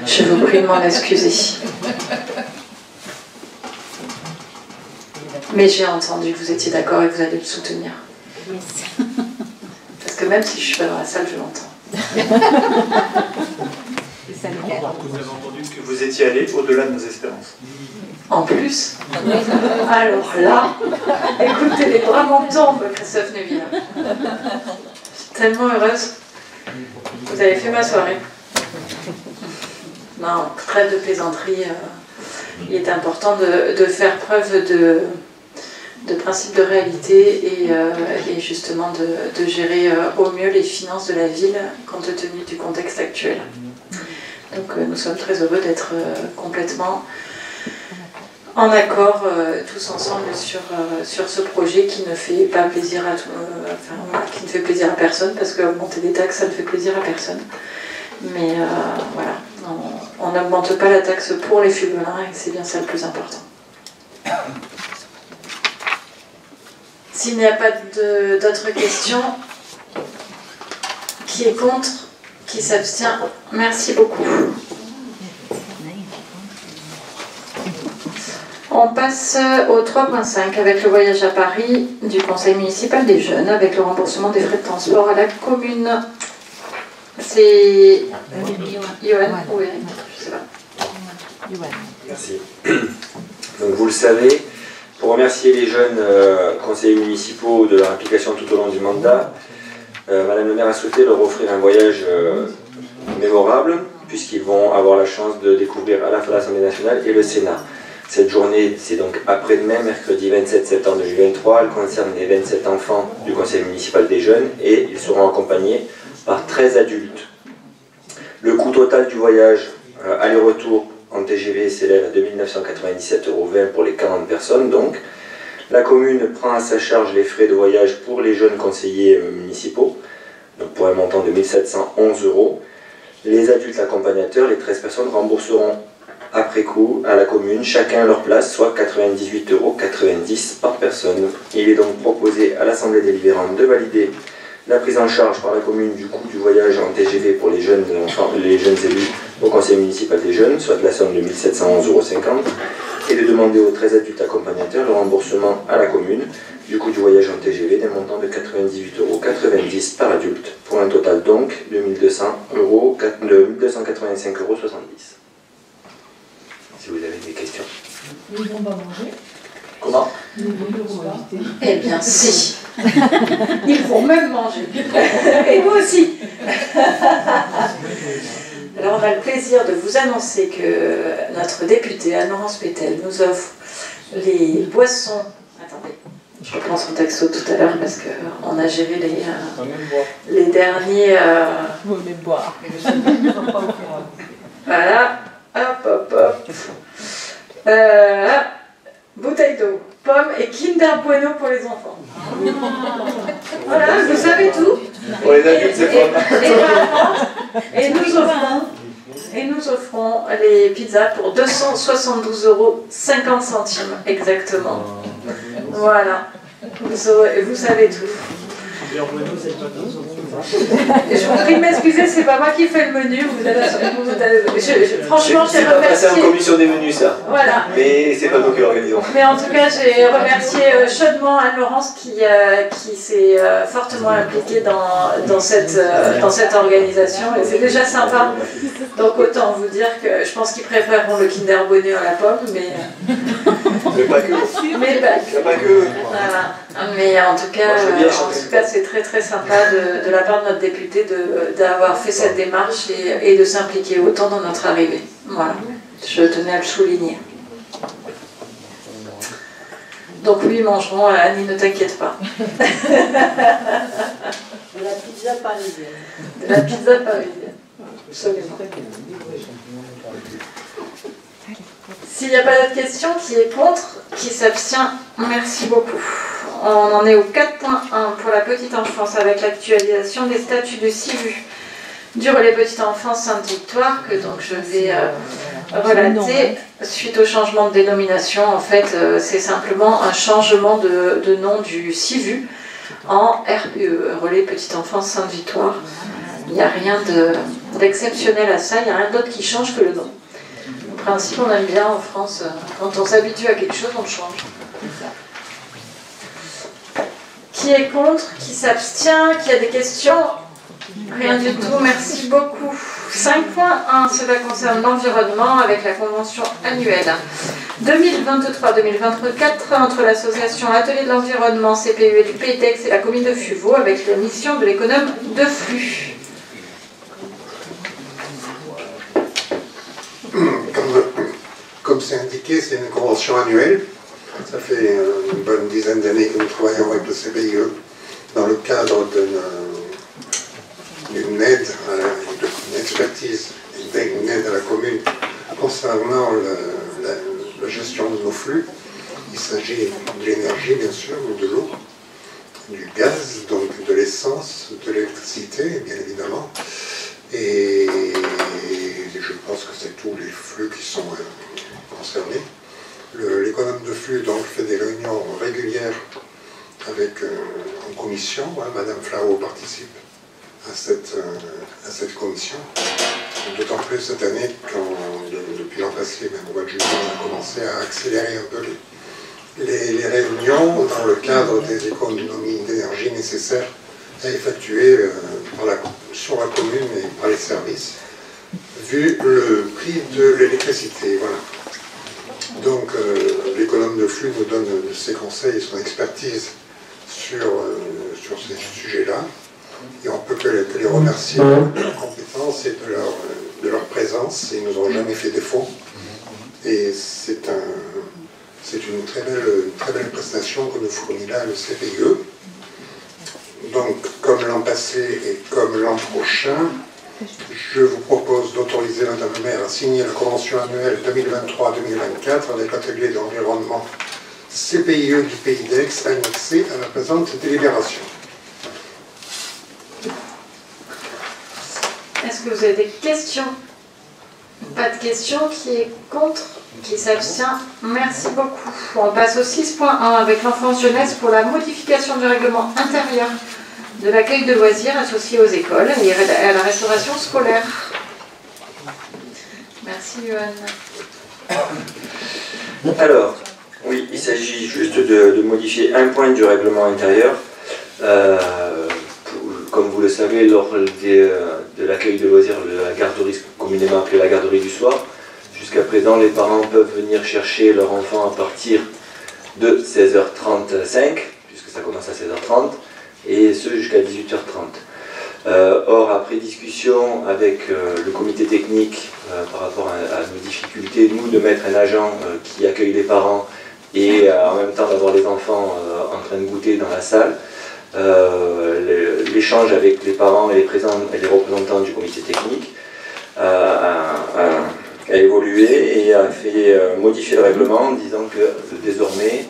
Je vous prie de m'en excuser. Mais j'ai entendu que vous étiez d'accord et que vous allez le soutenir. Yes. Parce que même si je suis pas dans la salle, je l'entends. Vous avez entendu que vous étiez allé au-delà de nos espérances. En plus, alors là, écoutez, les bras m'en tombent, Christophe Neuville. Je suis tellement heureuse. Vous avez fait ma soirée. Non, trêve de plaisanterie. Il est important de faire preuve de principe de réalité et justement de gérer au mieux les finances de la ville compte tenu du contexte actuel. Donc nous sommes très heureux d'être complètement en accord tous ensemble sur ce projet qui ne fait pas plaisir à tout, qui ne fait plaisir à personne, parce que augmenter des taxes, ça ne fait plaisir à personne. Mais voilà, on n'augmente pas la taxe pour les fubelins et c'est bien ça le plus important. S'il n'y a pas d'autres questions, qui est contre, qui s'abstient, merci beaucoup. On passe au 3.5 avec le voyage à Paris du conseil municipal des jeunes avec le remboursement des frais de transport à la commune. C'est Yoann, oui, je sais pas. Merci. Donc vous le savez, pour remercier les jeunes conseillers municipaux de leur implication tout au long du mandat, Madame le maire a souhaité leur offrir un voyage mémorable, puisqu'ils vont avoir la chance de découvrir à la fois l'Assemblée nationale et le Sénat. Cette journée, c'est donc après-demain, mercredi 27 septembre 2023. Elle concerne les 27 enfants du conseil municipal des jeunes et ils seront accompagnés par 13 adultes. Le coût total du voyage aller-retour en TGV s'élève à 2 997,20 € pour les 40 personnes. Donc, la commune prend à sa charge les frais de voyage pour les jeunes conseillers municipaux, donc pour un montant de 1 711 €. Les adultes accompagnateurs, les 13 personnes, rembourseront après coup à la commune, chacun à leur place, soit 98,90 € par personne. Il est donc proposé à l'Assemblée délibérante de valider la prise en charge par la commune du coût du voyage en TGV pour les jeunes élus au conseil municipal des jeunes, soit de la somme de 1 711,50 €, et de demander aux 13 adultes accompagnateurs le remboursement à la commune du coût du voyage en TGV d'un montant de 98,90 € par adulte, pour un total donc de 1 285,70 €. Si vous avez des questions. Ils vont pas manger. Comment? Eh bien, si. Ils vont même manger. Et nous aussi. Alors, on a le plaisir de vous annoncer que notre députée, Anne-Laurence Pétel, nous offre les boissons. Attendez, je reprends son texto tout à l'heure parce qu'on a géré les derniers. Vous même boire. Voilà. Hop, hop, hop. Bouteille d'eau, pommes et Kinder Bueno pour les enfants. Voilà, vous savez tout. Pour les adultes, c'est pas. Et nous offrons les pizzas pour 272,50 € exactement. Voilà. Vous savez tout. Je vous prie de m'excuser, c'est pas moi qui fais le menu. Franchement, j'ai remercié. C'est en commission des menus, ça. Voilà. Mais c'est pas nous qui l'organisons. Mais en tout cas, j'ai remercié chaudement Anne-Laurence qui s'est fortement impliquée dans cette organisation. Et c'est déjà sympa. Donc autant vous dire que je pense qu'ils préféreront le Kinder Bueno à la pomme, mais pas que. Mais pas que. Voilà. Mais en tout cas, c'est très très sympa de la part de notre député d'avoir fait cette démarche et de s'impliquer autant dans notre arrivée. Voilà, je tenais à le souligner. Donc oui, mangeront, Annie, ne t'inquiète pas. De la pizza parisienne. De la pizza parisienne, absolument. S'il n'y a pas d'autres questions, qui est contre, qui s'abstient, merci beaucoup. On en est au 4.1 pour la petite enfance avec l'actualisation des statuts de SIVU du relais petite enfance Sainte-Victoire que donc je vais relater suite au changement de dénomination. En fait, c'est simplement un changement de nom du SIVU en RPE, relais petite enfance Sainte-Victoire. Il n'y a rien d'exceptionnel à ça, il n'y a rien d'autre qui change que le nom. En principe, on aime bien en France, quand on s'habitue à quelque chose, on le change. Qui est contre? Qui s'abstient? Qui a des questions? Rien du tout, merci beaucoup. 5.1, cela concerne l'environnement avec la convention annuelle 2023-2024 entre l'association Atelier de l'environnement CPU et du Pays d'Aix et la commune de Fuveau avec la mission de l'économe de flux. Comme c'est indiqué, c'est une convention annuelle. Ça fait une bonne dizaine d'années que nous travaillons avec le CPIE dans le cadre d'une aide, d'une expertise, une aide à la commune concernant la gestion de nos flux. Il s'agit de l'énergie, bien sûr, de l'eau, du gaz, donc de l'essence, de l'électricité, bien évidemment. Et je pense que c'est tous les flux qui sont concernés. L'économe de flux donc, fait des réunions régulières en commission. Madame Flao participe à cette commission. D'autant plus cette année, depuis l'an passé, même au mois de juillet, on a commencé à accélérer un peu les réunions dans le cadre des économies d'énergie nécessaires à effectuer sur la commune et par les services, vu le prix de l'électricité. Voilà. Donc l'économe de flux nous donne ses conseils et son expertise sur ces sujets-là. Et on ne peut que les remercier de leur compétence et de leur présence. Ils ne nous ont jamais fait défaut. Et c'est une très belle prestation que nous fournit là le CPIE. Donc, comme l'an passé et comme l'an prochain, je vous propose d'autoriser Madame le maire à signer la convention annuelle 2023-2024 avec l'atelier d'environnement CPIE du Pays d'Aix annexé à la présente délibération. Est-ce que vous avez des questions? Pas de questions. Qui est contre? Qui s'abstient? Merci beaucoup. On passe au 6.1 avec l'enfance jeunesse pour la modification du règlement intérieur de l'accueil de loisirs associé aux écoles et à la restauration scolaire. Merci, Yoann. Alors, oui, il s'agit juste de modifier un point du règlement intérieur. Comme vous le savez, lors de l'accueil de loisirs de la garderie, communément appelée la garderie du soir, jusqu'à présent, les parents peuvent venir chercher leur enfant à partir de 16h35, puisque ça commence à 16h30, et ce jusqu'à 18h30. Or, après discussion avec le comité technique par rapport à nos difficultés, nous, de mettre un agent qui accueille les parents et en même temps d'avoir les enfants en train de goûter dans la salle, l'échange avec les parents et les représentants du comité technique a évolué et a fait modifier le règlement en disant que désormais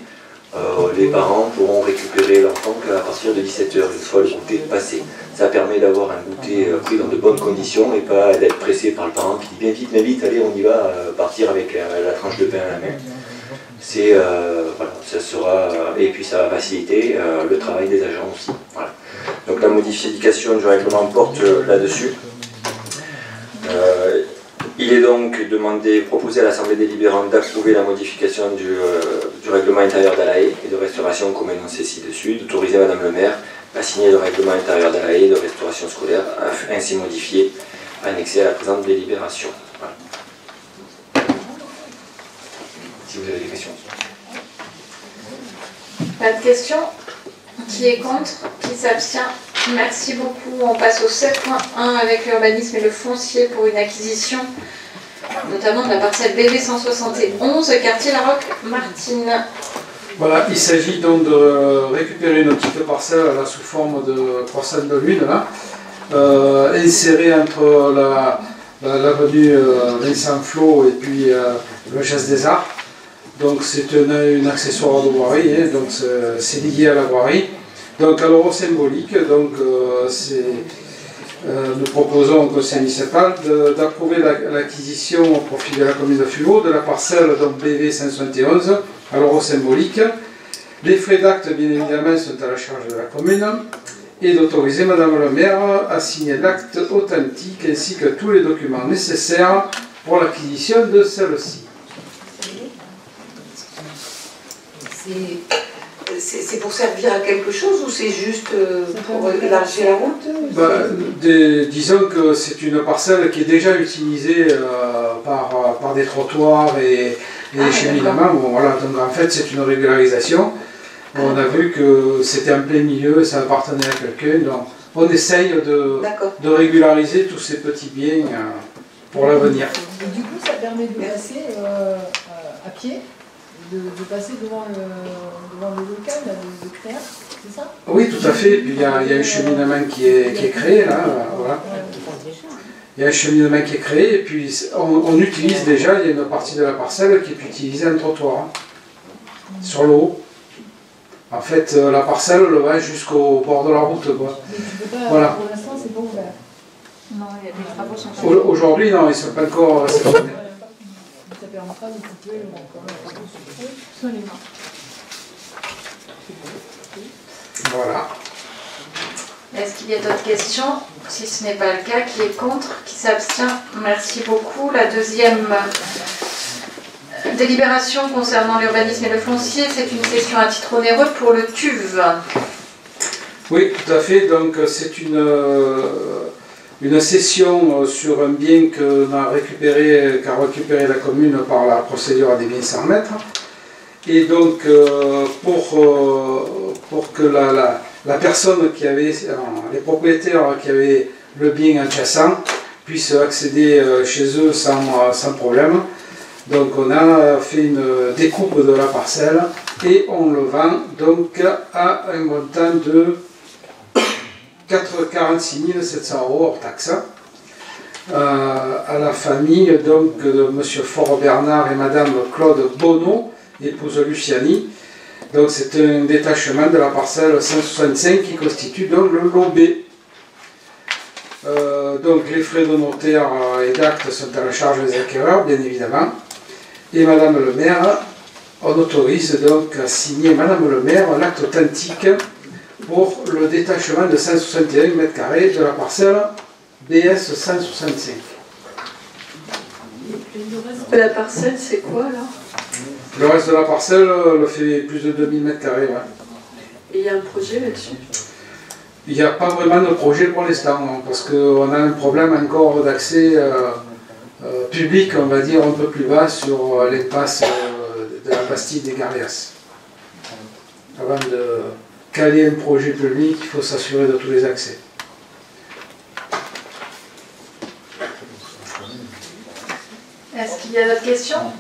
les parents pourront récupérer l'enfant qu'à partir de 17h, une fois le goûter passé. Ça permet d'avoir un goûter pris dans de bonnes conditions et pas d'être pressé par le parent qui dit bien vite, mais vite, allez, on y va, partir avec la tranche de pain à la main. Voilà, ça sera, et puis ça va faciliter le travail des agents aussi. Voilà. Donc la modification du règlement porte là-dessus. Il est donc proposé à l'Assemblée délibérante d'approuver la modification du règlement intérieur d'Alaé et de restauration comme énoncé ci-dessus, d'autoriser Madame le maire à signer le règlement intérieur d'Alaé de restauration scolaire ainsi modifié, annexé à la présente délibération. Voilà. Si vous avez des questions. Pas de questions? Qui est contre? Qui s'abstient? Merci beaucoup. On passe au 7.1 avec l'urbanisme et le foncier pour une acquisition, notamment de la parcelle BV 171, quartier La Roque-Martine. Voilà, il s'agit donc de récupérer une petite parcelle là, sous forme de croissante de lune, là, insérée entre l'avenue Vincent Flo et puis le Geste des Arts. Donc c'est une accessoire de voirie, hein, donc c'est lié à la voirie. Donc à l'euro symbolique, donc nous proposons au conseil municipal d'approuver l'acquisition au profit de la commune de Fulot de la parcelle donc BV 571 à l'euro symbolique. Les frais d'acte bien évidemment sont à la charge de la commune et d'autoriser Madame le maire à signer l'acte authentique ainsi que tous les documents nécessaires pour l'acquisition de celle-ci. C'est pour servir à quelque chose ou c'est juste pour élargir la route? Disons que c'est une parcelle qui est déjà utilisée par des trottoirs et des cheminements. Bon, voilà, donc en fait c'est une régularisation. On a vu que c'était en plein milieu, ça appartenait à quelqu'un. Donc on essaye de régulariser tous ces petits biens pour l'avenir. Du coup ça permet de passer à pied, de passer devant le local, de créer, c'est ça? Oui, tout à fait. Puis il y a un cheminement qui est créé là. Voilà. Il y a un cheminement qui est créé et puis on utilise déjà, il y a une partie de la parcelle qui est utilisée en trottoir, sur le haut. En fait, la parcelle va jusqu'au bord de la route. Quoi. Voilà. Pour l'instant, c'est pas ouvert. Non, il y a des travaux sont pas. Aujourd'hui, non, ils ne sont pas encore. Ça permettra de couper encore. Absolument. Voilà. Est-ce qu'il y a d'autres questions? Si ce n'est pas le cas, qui est contre? Qui s'abstient? Merci beaucoup. La deuxième délibération concernant l'urbanisme et le foncier, c'est une cession à titre onéreux pour le TUV. Oui, tout à fait. Donc c'est une cession sur un bien qu'a récupéré la commune par la procédure des biens sans maître. Et donc pour que la personne qui avait, les propriétaires qui avaient le bien adjacent puissent accéder chez eux sans problème. Donc on a fait une découpe de la parcelle et on le vend donc à un montant de 46 700 € hors taxe à la famille donc, de M. Fort Bernard et Mme Claude Bonneau, épouse Luciani. Donc c'est un détachement de la parcelle 165 qui constitue donc le lot B. Donc les frais de notaire et d'acte sont à la charge des acquéreurs, bien évidemment. Et Madame le maire, on autorise donc à signer Madame le maire l'acte authentique pour le détachement de 161 m² de la parcelle BS 165. La parcelle, c'est quoi là? Le reste de la parcelle fait plus de 2000 m². Ouais. Et il y a un projet là-dessus? Il n'y a pas vraiment de projet pour l'instant, hein, parce qu'on a un problème encore d'accès public, on va dire, un peu plus bas sur l'impasse de la Bastide des Garrias. Avant de caler un projet public, il faut s'assurer de tous les accès. Est-ce qu'il y a d'autres questions?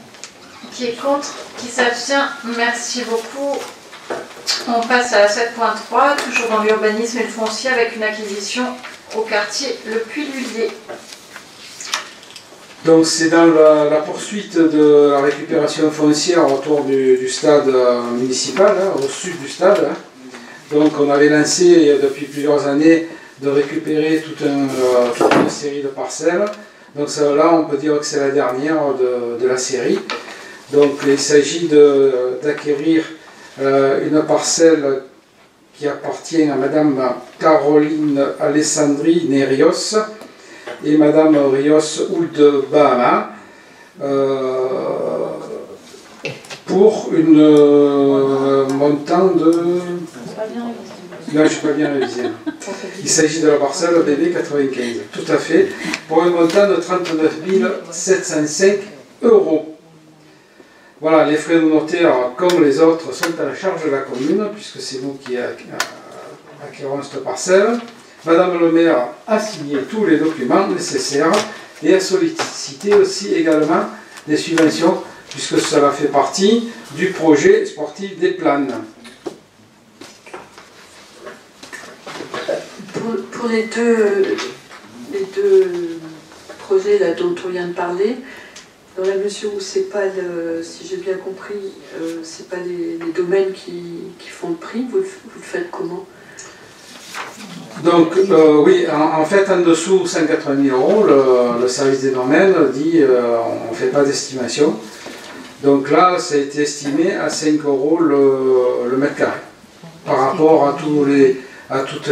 Qui est contre? Qui s'abstient? Merci beaucoup. On passe à la 7.3, toujours dans l'urbanisme et le foncier, avec une acquisition au quartier Le Puy-Lullier. Donc c'est dans la poursuite de la récupération foncière autour du stade municipal, hein, au sud du stade. Hein. Donc on avait lancé depuis plusieurs années de récupérer toute une série de parcelles. Donc là on peut dire que c'est la dernière de la série. Donc il s'agit d'acquérir une parcelle qui appartient à Madame Caroline Alessandri Nerios et Madame Rios Ould Bahama pour une montant de... Non, je ne suis pas bien révisé. Il s'agit de la parcelle BB 95, tout à fait, pour un montant de 39 705 €. Voilà, les frais de notaire, comme les autres, sont à la charge de la commune, puisque c'est nous qui acquérons cette parcelle. Madame le maire a signé tous les documents nécessaires et a sollicité aussi également des subventions, puisque cela fait partie du projet sportif des Planes. Pour les deux projets là, dont on vient de parler, dans la mesure où c'est pas, si j'ai bien compris, c'est pas les domaines qui font le prix, vous le faites comment? Donc oui, en fait en dessous 180 000 €, le service des domaines dit on ne fait pas d'estimation. Donc là, ça a été estimé à 5 € le mètre carré, par rapport à toutes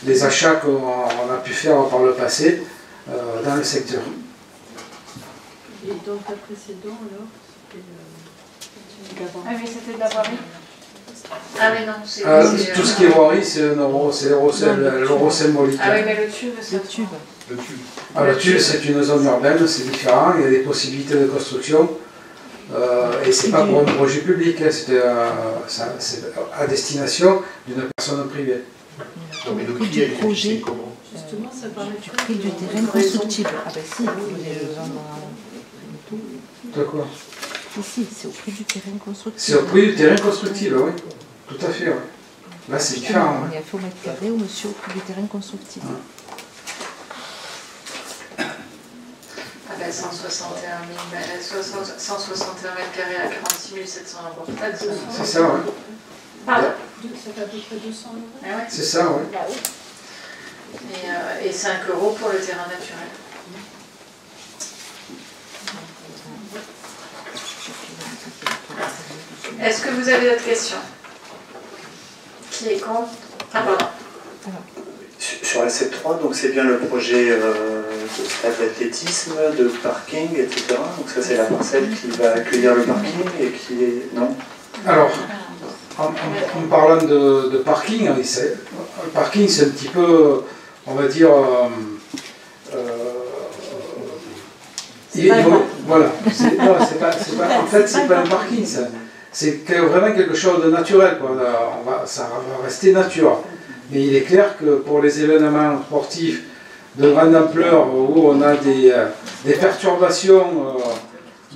les achats qu'on a pu faire par le passé dans le secteur. Et donc le précédent alors, c'était Ah oui, c'était de la voirie. Ah mais non, c'est... tout ce qui est voirie, c'est un euro, c'est l'euro symbolique. Ah oui, mais le tube, c'est le tube. Le tube, c'est une zone urbaine, c'est différent, il y a des possibilités de construction. Et c'est pas pour un projet public, hein, c'est à destination d'une personne privée. Non, mais le prix du projet, justement, ça parle du prix du terrain constructible. Ah ben si, de quoi? Si, c'est au prix du terrain constructible. C'est au prix du terrain constructible, oui. Tout à fait, oui. Là, c'est différent. On y a fait au mètre carré ou monsieur au prix du terrain constructible. Ah ben 161 mètres carrés à 46 700 €. C'est ça, oui. Pardon? Ça fait à peu près 200 €. Ah ouais. C'est ça, oui. Et 5 € pour le terrain naturel. Est-ce que vous avez d'autres questions? Qui est contre? Ah pardon. Sur la 7.3, donc c'est bien le projet de stade d'athlétisme, de parking, etc. Donc ça c'est la parcelle qui va accueillir le parking et qui est... Non? Alors, en parlant de parking, le parking c'est un petit peu, on va dire... voilà. En fait, c'est pas un parking, c'est vraiment quelque chose de naturel, quoi. Ça va rester nature. Mais il est clair que pour les événements sportifs de grande ampleur où on a des perturbations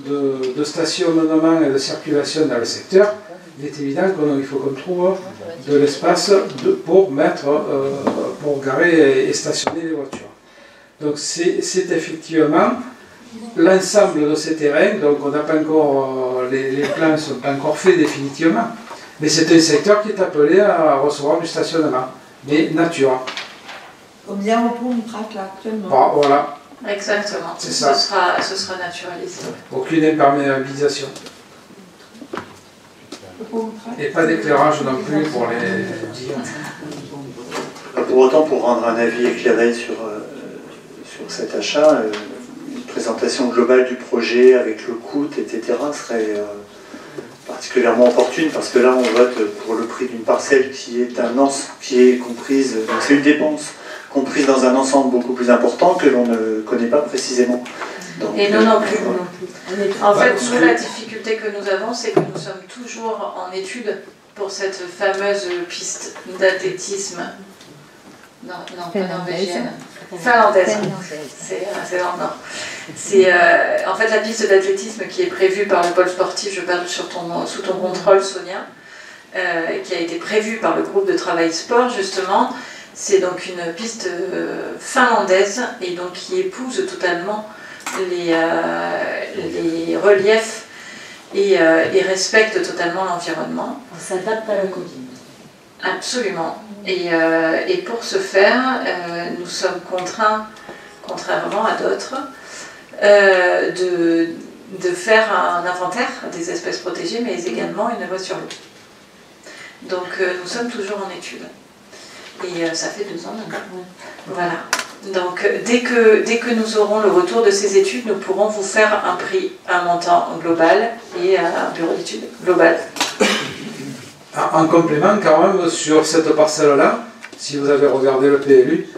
de stationnement et de circulation dans le secteur, il est évident qu'il faut qu'on trouve de l'espace pour garer et stationner les voitures. Donc c'est effectivement l'ensemble de ces terrains, donc on n'a pas encore, les plans ne sont pas encore faits définitivement, mais c'est un secteur qui est appelé à recevoir du stationnement, mais nature. Combien on peut une traque là actuellement? Bon, voilà. Exactement. C'est ça. Ce sera naturalisé. Aucune imperméabilisation. Et pas d'éclairage non plus pour les dire. Pour autant, pour rendre un avis éclairé sur cet achat, présentation globale du projet avec le coût, etc. serait particulièrement opportune, parce que là on vote pour le prix d'une parcelle qui est comprise, donc c'est une dépense comprise dans un ensemble beaucoup plus important que l'on ne connaît pas précisément. Donc, et nous non plus. En fait, nous, la difficulté que nous avons, c'est que nous sommes toujours en étude pour cette fameuse piste d'athlétisme. Non, pas norvégienne. Finlandaise. C'est dans le nord. C'est en fait la piste d'athlétisme qui est prévue par le pôle sportif, je parle sous ton contrôle, Sonia, qui a été prévue par le groupe de travail sport, justement. C'est donc une piste finlandaise et donc qui épouse totalement les reliefs et respecte totalement l'environnement. On s'adapte à la colline. Absolument. Et pour ce faire, nous sommes contraints, contrairement à d'autres, de faire un inventaire des espèces protégées, mais également une loi sur l'eau. Donc nous sommes toujours en étude. Et ça fait 2 ans maintenant. Voilà. Donc dès que nous aurons le retour de ces études, nous pourrons vous faire un prix, un montant global et un bureau d'études global. En complément, quand même, sur cette parcelle-là, si vous avez regardé le PLU,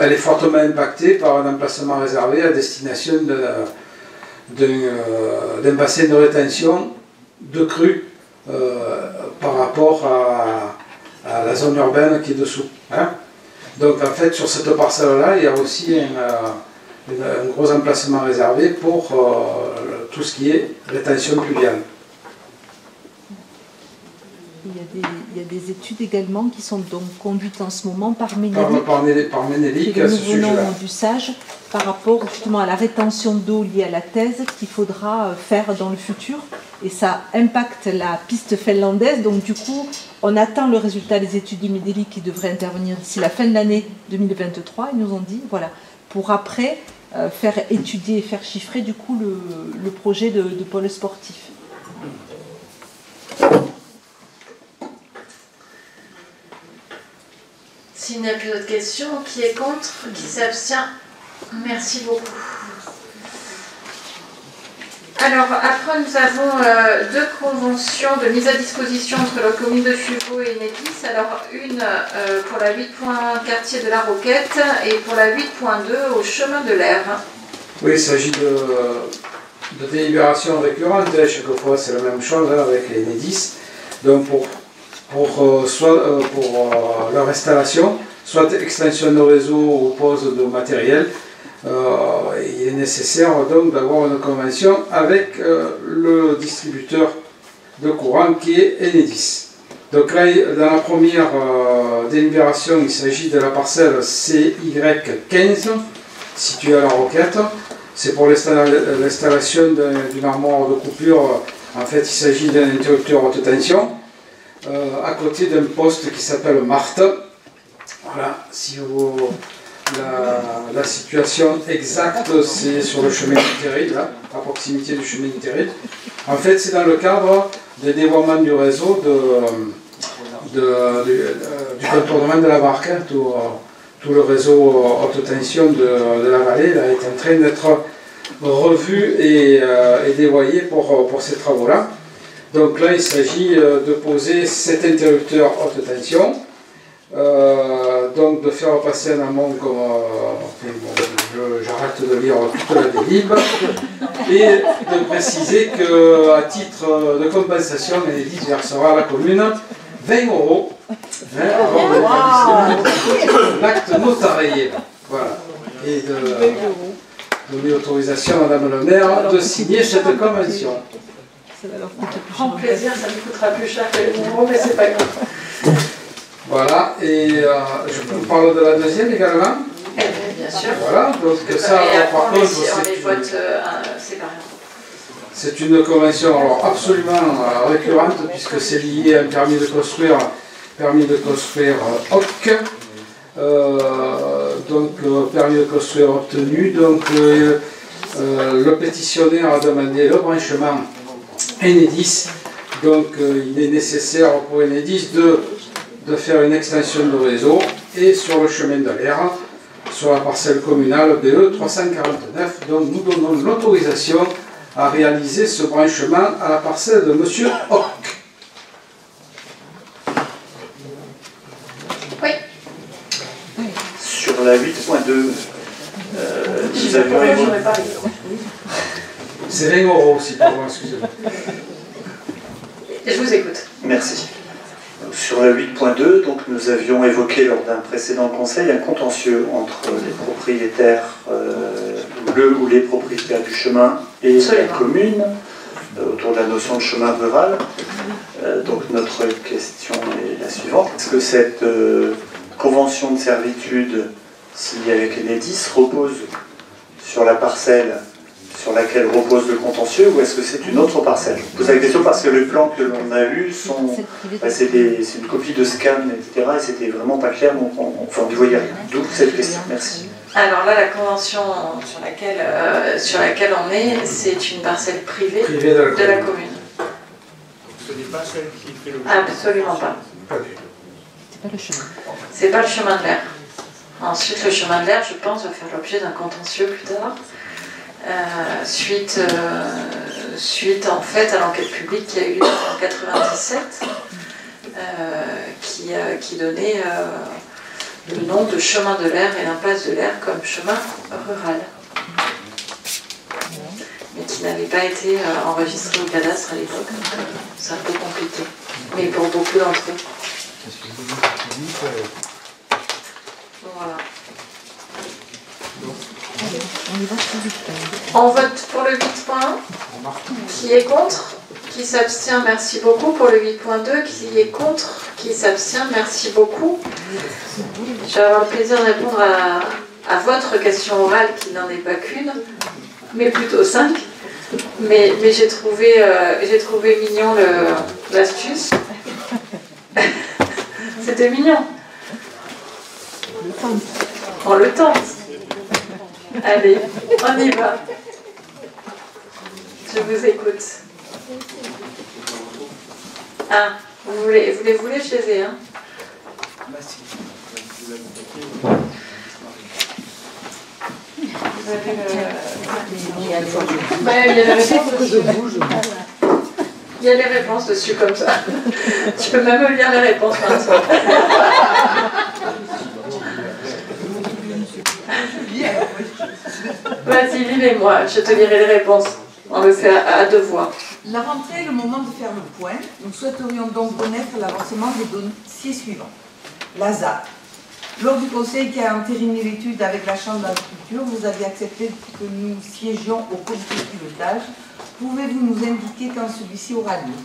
elle est fortement impactée par un emplacement réservé à destination d'un bassin de rétention de crues par rapport à la zone urbaine qui est dessous. Hein. Donc en fait, sur cette parcelle-là, il y a aussi un gros emplacement réservé pour tout ce qui est rétention pluviale. Il y a des études également qui sont donc conduites en ce moment par Ménélic, par Ménélic le nouveau nom du SAGE, par rapport justement à la rétention d'eau liée à la thèse qu'il faudra faire dans le futur. Et ça impacte la piste finlandaise. Donc du coup, on attend le résultat des études du Ménélic qui devrait intervenir d'ici la fin de l'année 2023. Ils nous ont dit, voilà, pour après faire étudier et faire chiffrer du coup le projet de pôle sportif. S'il n'y a plus d'autres questions, qui est contre, qui s'abstient? Merci beaucoup. Alors, après, nous avons 2 conventions de mise à disposition entre la commune de Fuveau et Enedis. Alors, une pour la 8.1 quartier de la Roquette et pour la 8.2 au chemin de l'Air. Oui, il s'agit de délibérations récurrentes. Chaque fois, c'est la même chose hein, avec les Enedis. Donc, pour leur installation, soit extension de réseau ou pose de matériel, il est nécessaire donc d'avoir une convention avec le distributeur de courant qui est Enedis. Donc là, dans la première délibération, il s'agit de la parcelle CY15 située à la Roquette. C'est pour l'installation d'une armoire de coupure. En fait, il s'agit d'un interrupteur haute tension. À côté d'un poste qui s'appelle Marthe. Voilà, si vous, la situation exacte, c'est sur le chemin d'Itéride, là, à proximité du chemin d'Itéride. En fait, c'est dans le cadre des dévoiements du réseau du contournement de la barque. Hein, tout le réseau haute tension de la vallée là, est en train d'être revu et dévoyé pour ces travaux-là. Donc là, il s'agit de poser cet interrupteur haute tension, donc de faire passer en amont, comme j'arrête de lire toute la délib, et de préciser qu'à titre de compensation, Enedis versera à la commune 20 € avant l'acte notarié. Voilà. Et de donner autorisation à Madame le maire de signer cette convention. Ça va leur coûter plus cher. Grand plaisir, ça nous coûtera plus cher que les euros, mais c'est pas grave. Voilà, et je vous parle de la deuxième également. Bien sûr. Voilà, donc ça, par contre, on les vote séparément. C'est une convention alors, absolument récurrente, puisque c'est lié à un permis de construire OC. Donc, permis de construire obtenu. Donc, le pétitionnaire a demandé le branchement Enedis, donc il est nécessaire pour Enedis de faire une extension de réseau et sur le chemin de l'Air, sur la parcelle communale BE 349. Donc nous donnons l'autorisation à réaliser ce branchement à la parcelle de M. Hoc. Oui. Sur la 8.2, nous avions évoqué... C'est Rémoro aussi, pardon, excusez-moi. Je vous écoute. Merci. Sur la 8.2, donc nous avions évoqué lors d'un précédent conseil un contentieux entre les propriétaires, le ou les propriétaires du chemin et la commune, autour de la notion de chemin rural. Donc notre question est la suivante. Est-ce que cette convention de servitude signée avec Enedis repose sur la parcelle sur laquelle repose le contentieux, ou est-ce que c'est une autre parcelle? Je pose la question parce que les plans que l'on a eus sont, c'est une copie de scan, etc. Et c'était vraiment pas clair, donc on n'y voyait rien. D'où cette question. Merci. Alors là, la convention sur laquelle on est, c'est une parcelle privée de la commune. Ce n'est pas celle qui fait le... Absolument pas. C'est pas le chemin. C'est pas le chemin de l'air. Ensuite, le chemin de l'air, je pense, va faire l'objet d'un contentieux plus tard. Suite en fait à l'enquête publique qui a eu lieu en 1997, qui donnait le nom de chemin de l'air et l'impasse de l'air comme chemin rural, mais qui n'avait pas été enregistré au cadastre à l'époque, donc c'est un peu compliqué, mais pour beaucoup d'entre eux. Voilà. On vote pour le 8.1. Qui est contre? Qui s'abstient? Merci beaucoup. Pour le 8.2, qui est contre? Qui s'abstient? Merci beaucoup. Je vais avoir le plaisir de répondre à votre question orale, qui n'en est pas qu'une, mais plutôt 5. Mais j'ai trouvé mignon l'astuce. C'était mignon. On le tente. Allez, on y va. Je vous écoute. Ah, vous voulez, je les ai, hein? Vous avez il y a les réponses dessus. Il y a les réponses dessus comme ça. Tu peux même lire les réponses maintenant. Vas-y, lis-les-moi, je te lirai les réponses. On le fait à deux voix. La rentrée est le moment de faire le point. Nous souhaiterions donc connaître l'avancement des dossiers suivants. La ZAD. Lors du conseil qui a entériné l'étude avec la Chambre d'agriculture, vous avez accepté que nous siégions au comité de pilotage. Pouvez-vous nous indiquer quand celui-ci aura lieu?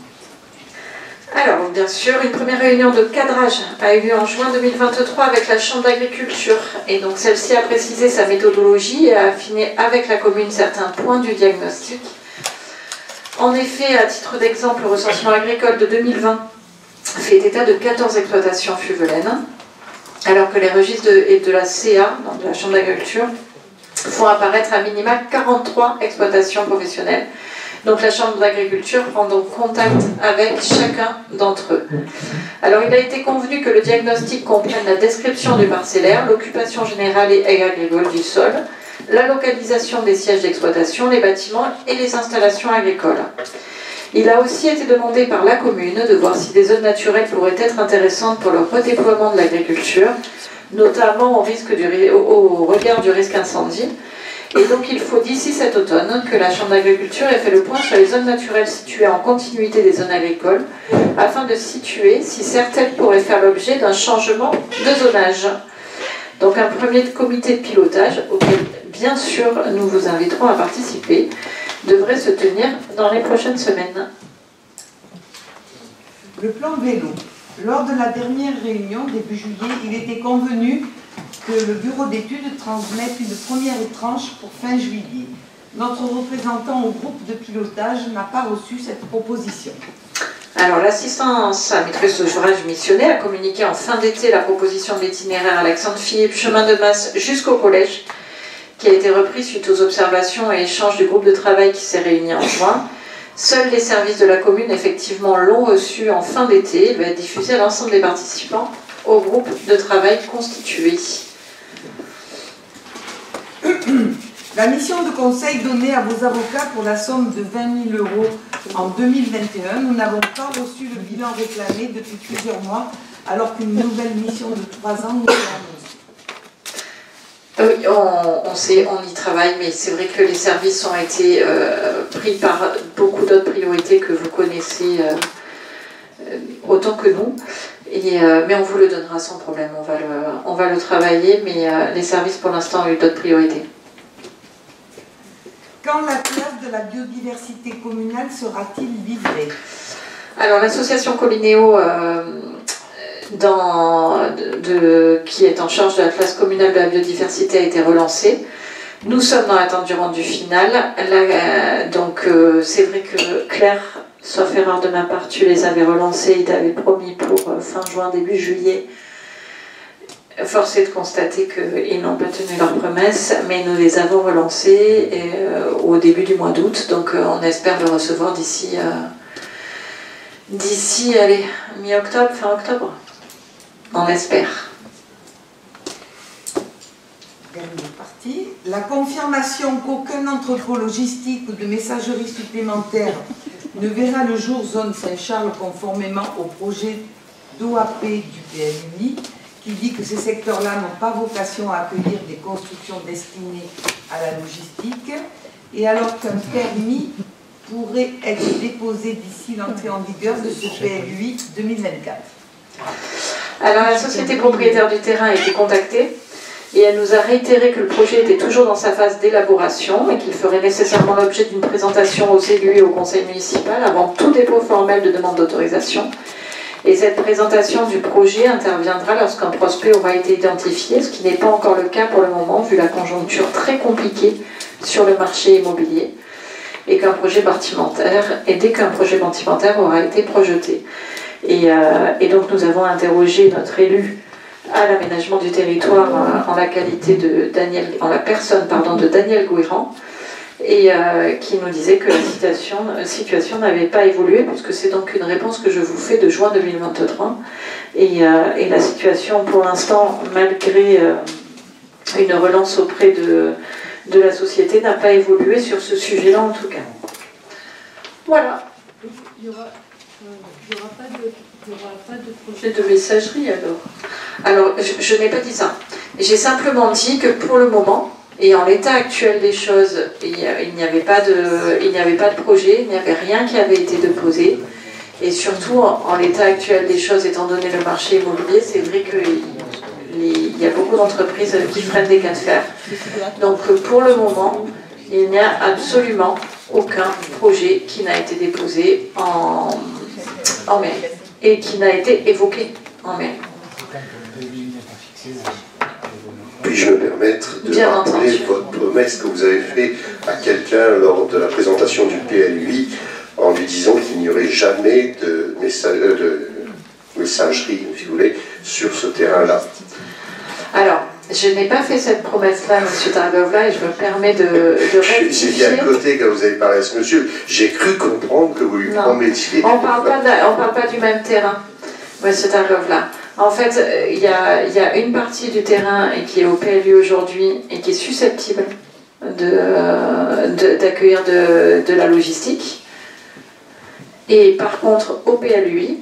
Alors, bien sûr, une première réunion de cadrage a eu lieu en juin 2023 avec la Chambre d'agriculture. Et donc, celle-ci a précisé sa méthodologie et a affiné avec la commune certains points du diagnostic. En effet, à titre d'exemple, le recensement agricole de 2020 fait état de 14 exploitations fuvelaines, alors que les registres de la CA, donc de la Chambre d'agriculture, font apparaître à minima 43 exploitations professionnelles. Donc la Chambre d'agriculture prend donc contact avec chacun d'entre eux. Alors il a été convenu que le diagnostic comprenne la description du parcellaire, l'occupation générale et agricole du sol, la localisation des sièges d'exploitation, les bâtiments et les installations agricoles. Il a aussi été demandé par la commune de voir si des zones naturelles pourraient être intéressantes pour le redéploiement de l'agriculture, notamment au regard du risque incendie. Et donc il faut d'ici cet automne que la Chambre d'agriculture ait fait le point sur les zones naturelles situées en continuité des zones agricoles, afin de situer si certaines pourraient faire l'objet d'un changement de zonage. Donc un premier comité de pilotage, auquel bien sûr nous vous inviterons à participer, devrait se tenir dans les prochaines semaines. Le plan vélo. Lors de la dernière réunion, début juillet, il était convenu que le bureau d'études transmette une première tranche pour fin juillet. Notre représentant au groupe de pilotage n'a pas reçu cette proposition. Alors l'assistance à maîtrise d'ouvrage missionnée a communiqué en fin d'été la proposition de l'itinéraire Alexandre Philippe, chemin de Masse jusqu'au collège, qui a été repris suite aux observations et échanges du groupe de travail qui s'est réuni en juin. Seuls les services de la commune, effectivement, l'ont reçu en fin d'été. Il va être diffusé à l'ensemble des participants au groupe de travail constitué. La mission de conseil donnée à vos avocats pour la somme de 20 000 € en 2021, nous n'avons pas reçu le bilan réclamé depuis plusieurs mois, alors qu'une nouvelle mission de 3 ans nous est annoncée. Oui, on y travaille, mais c'est vrai que les services ont été pris par beaucoup d'autres priorités que vous connaissez autant que nous. Mais on vous le donnera sans problème, on va le travailler, mais les services pour l'instant ont eu d'autres priorités. Quand la classe de la biodiversité communale sera-t-il livrée? Alors l'association Colinéo, qui est en charge de la classe communale de la biodiversité, a été relancée. Nous sommes dans l'attente du rendu final. Donc c'est vrai que Claire, sauf erreur de ma part, tu les avais relancés, ils t'avaient promis pour fin juin, début juillet. Force est de constater qu'ils n'ont pas tenu leur promesse, mais nous les avons relancés au début du mois d'août, donc on espère le recevoir d'ici, allez, mi-octobre, fin octobre. On espère. Dernière partie. La confirmation qu'aucun entrepôt logistique ou de messagerie supplémentaire ne verra le jour zone Saint-Charles conformément au projet d'OAP du PLUI, qui dit que ces secteurs-là n'ont pas vocation à accueillir des constructions destinées à la logistique, et alors qu'un permis pourrait être déposé d'ici l'entrée en vigueur de ce PLUI 2024. Alors la société propriétaire du terrain a été contactée et elle nous a réitéré que le projet était toujours dans sa phase d'élaboration et qu'il ferait nécessairement l'objet d'une présentation aux élus et au conseil municipal avant tout dépôt formel de demande d'autorisation. Et cette présentation du projet interviendra lorsqu'un prospect aura été identifié, ce qui n'est pas encore le cas pour le moment, vu la conjoncture très compliquée sur le marché immobilier, et dès qu'un projet bâtimentaire aura été projeté. Et donc nous avons interrogé notre élu à l'aménagement du territoire en la personne de Daniel Gouiran, et qui nous disait que la situation n'avait pas évolué, puisque c'est donc une réponse que je vous fais de juin 2023, et la situation pour l'instant, malgré une relance auprès de la société, n'a pas évolué sur ce sujet-là en tout cas. Voilà. Il n'y aura pas de projet de messagerie alors? Alors, je n'ai pas dit ça. J'ai simplement dit que pour le moment, et en l'état actuel des choses, il n'y avait pas de projet, il n'y avait rien qui avait été déposé. Et surtout, en l'état actuel des choses, étant donné le marché immobilier, c'est vrai qu'il y a beaucoup d'entreprises qui freinent des cas de fer. Donc pour le moment, il n'y a absolument aucun projet qui n'a été déposé en mai et qui n'a été évoqué en mai. Puis-je me permettre de rappeler votre promesse que vous avez faite à quelqu'un lors de la présentation du PLUI en lui disant qu'il n'y aurait jamais de messagerie, si vous voulez, sur ce terrain-là? Alors, je n'ai pas fait cette promesse-là, M. Targovla, et je me permets de rectifier. J'ai dit à côté, quand vous avez parlé à ce monsieur, j'ai cru comprendre que vous lui promettiez... On ne parle pas du même terrain, M. Targovla. En fait, il y a une partie du terrain qui est au PLU aujourd'hui et qui est susceptible d'accueillir de la logistique. Et par contre, au PLUI,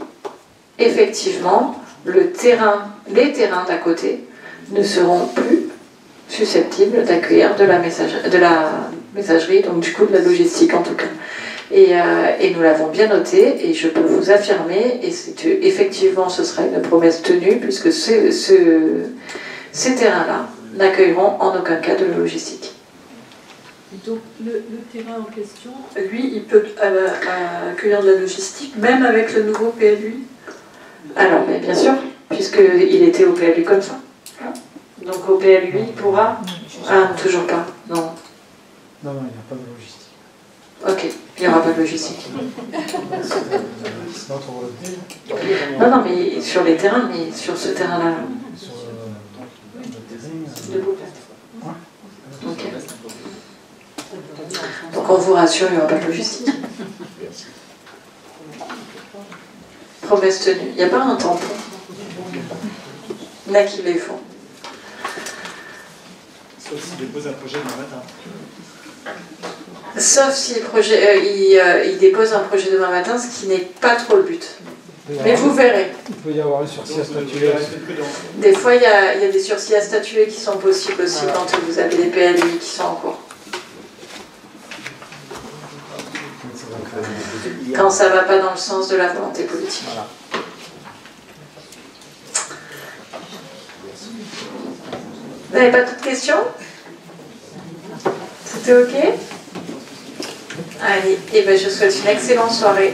effectivement, les terrains d'à côté ne seront plus susceptibles d'accueillir de la messagerie, donc du coup de la logistique en tout cas. Et nous l'avons bien noté, et je peux vous affirmer, et effectivement ce sera une promesse tenue, puisque ces terrains-là n'accueilleront en aucun cas de la logistique. Donc le terrain en question, lui, il peut accueillir de la logistique, même avec le nouveau PLU? Alors, mais bien sûr, puisqu'il était au PLU comme ça. Donc au PLU, il pourra... Ah, toujours pas, non. Non, il n'y a pas de logistique. Ok, il n'y aura pas de logistique. Non, mais sur les terrains, mais sur ce terrain-là. Ok. Donc on vous rassure, il n'y aura pas de logistique. Promesse tenue. Il n'y a pas un tampon. Il y en a qui les font. Sauf s'il dépose un projet demain matin. Sauf si il dépose un projet demain matin, ce qui n'est pas trop le but. Mais vous verrez. Il peut y avoir un sursis à statuer. Des fois, il y a des sursis à statuer qui sont possibles aussi quand vous avez des PLUI qui sont en cours. Quand ça ne va pas dans le sens de la volonté politique. Voilà. Vous n'avez pas d'autres questions? C'était OK? Allez, et ben je vous souhaite une excellente soirée.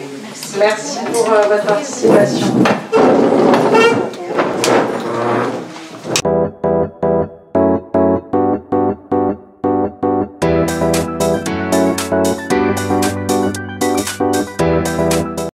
Merci pour votre participation.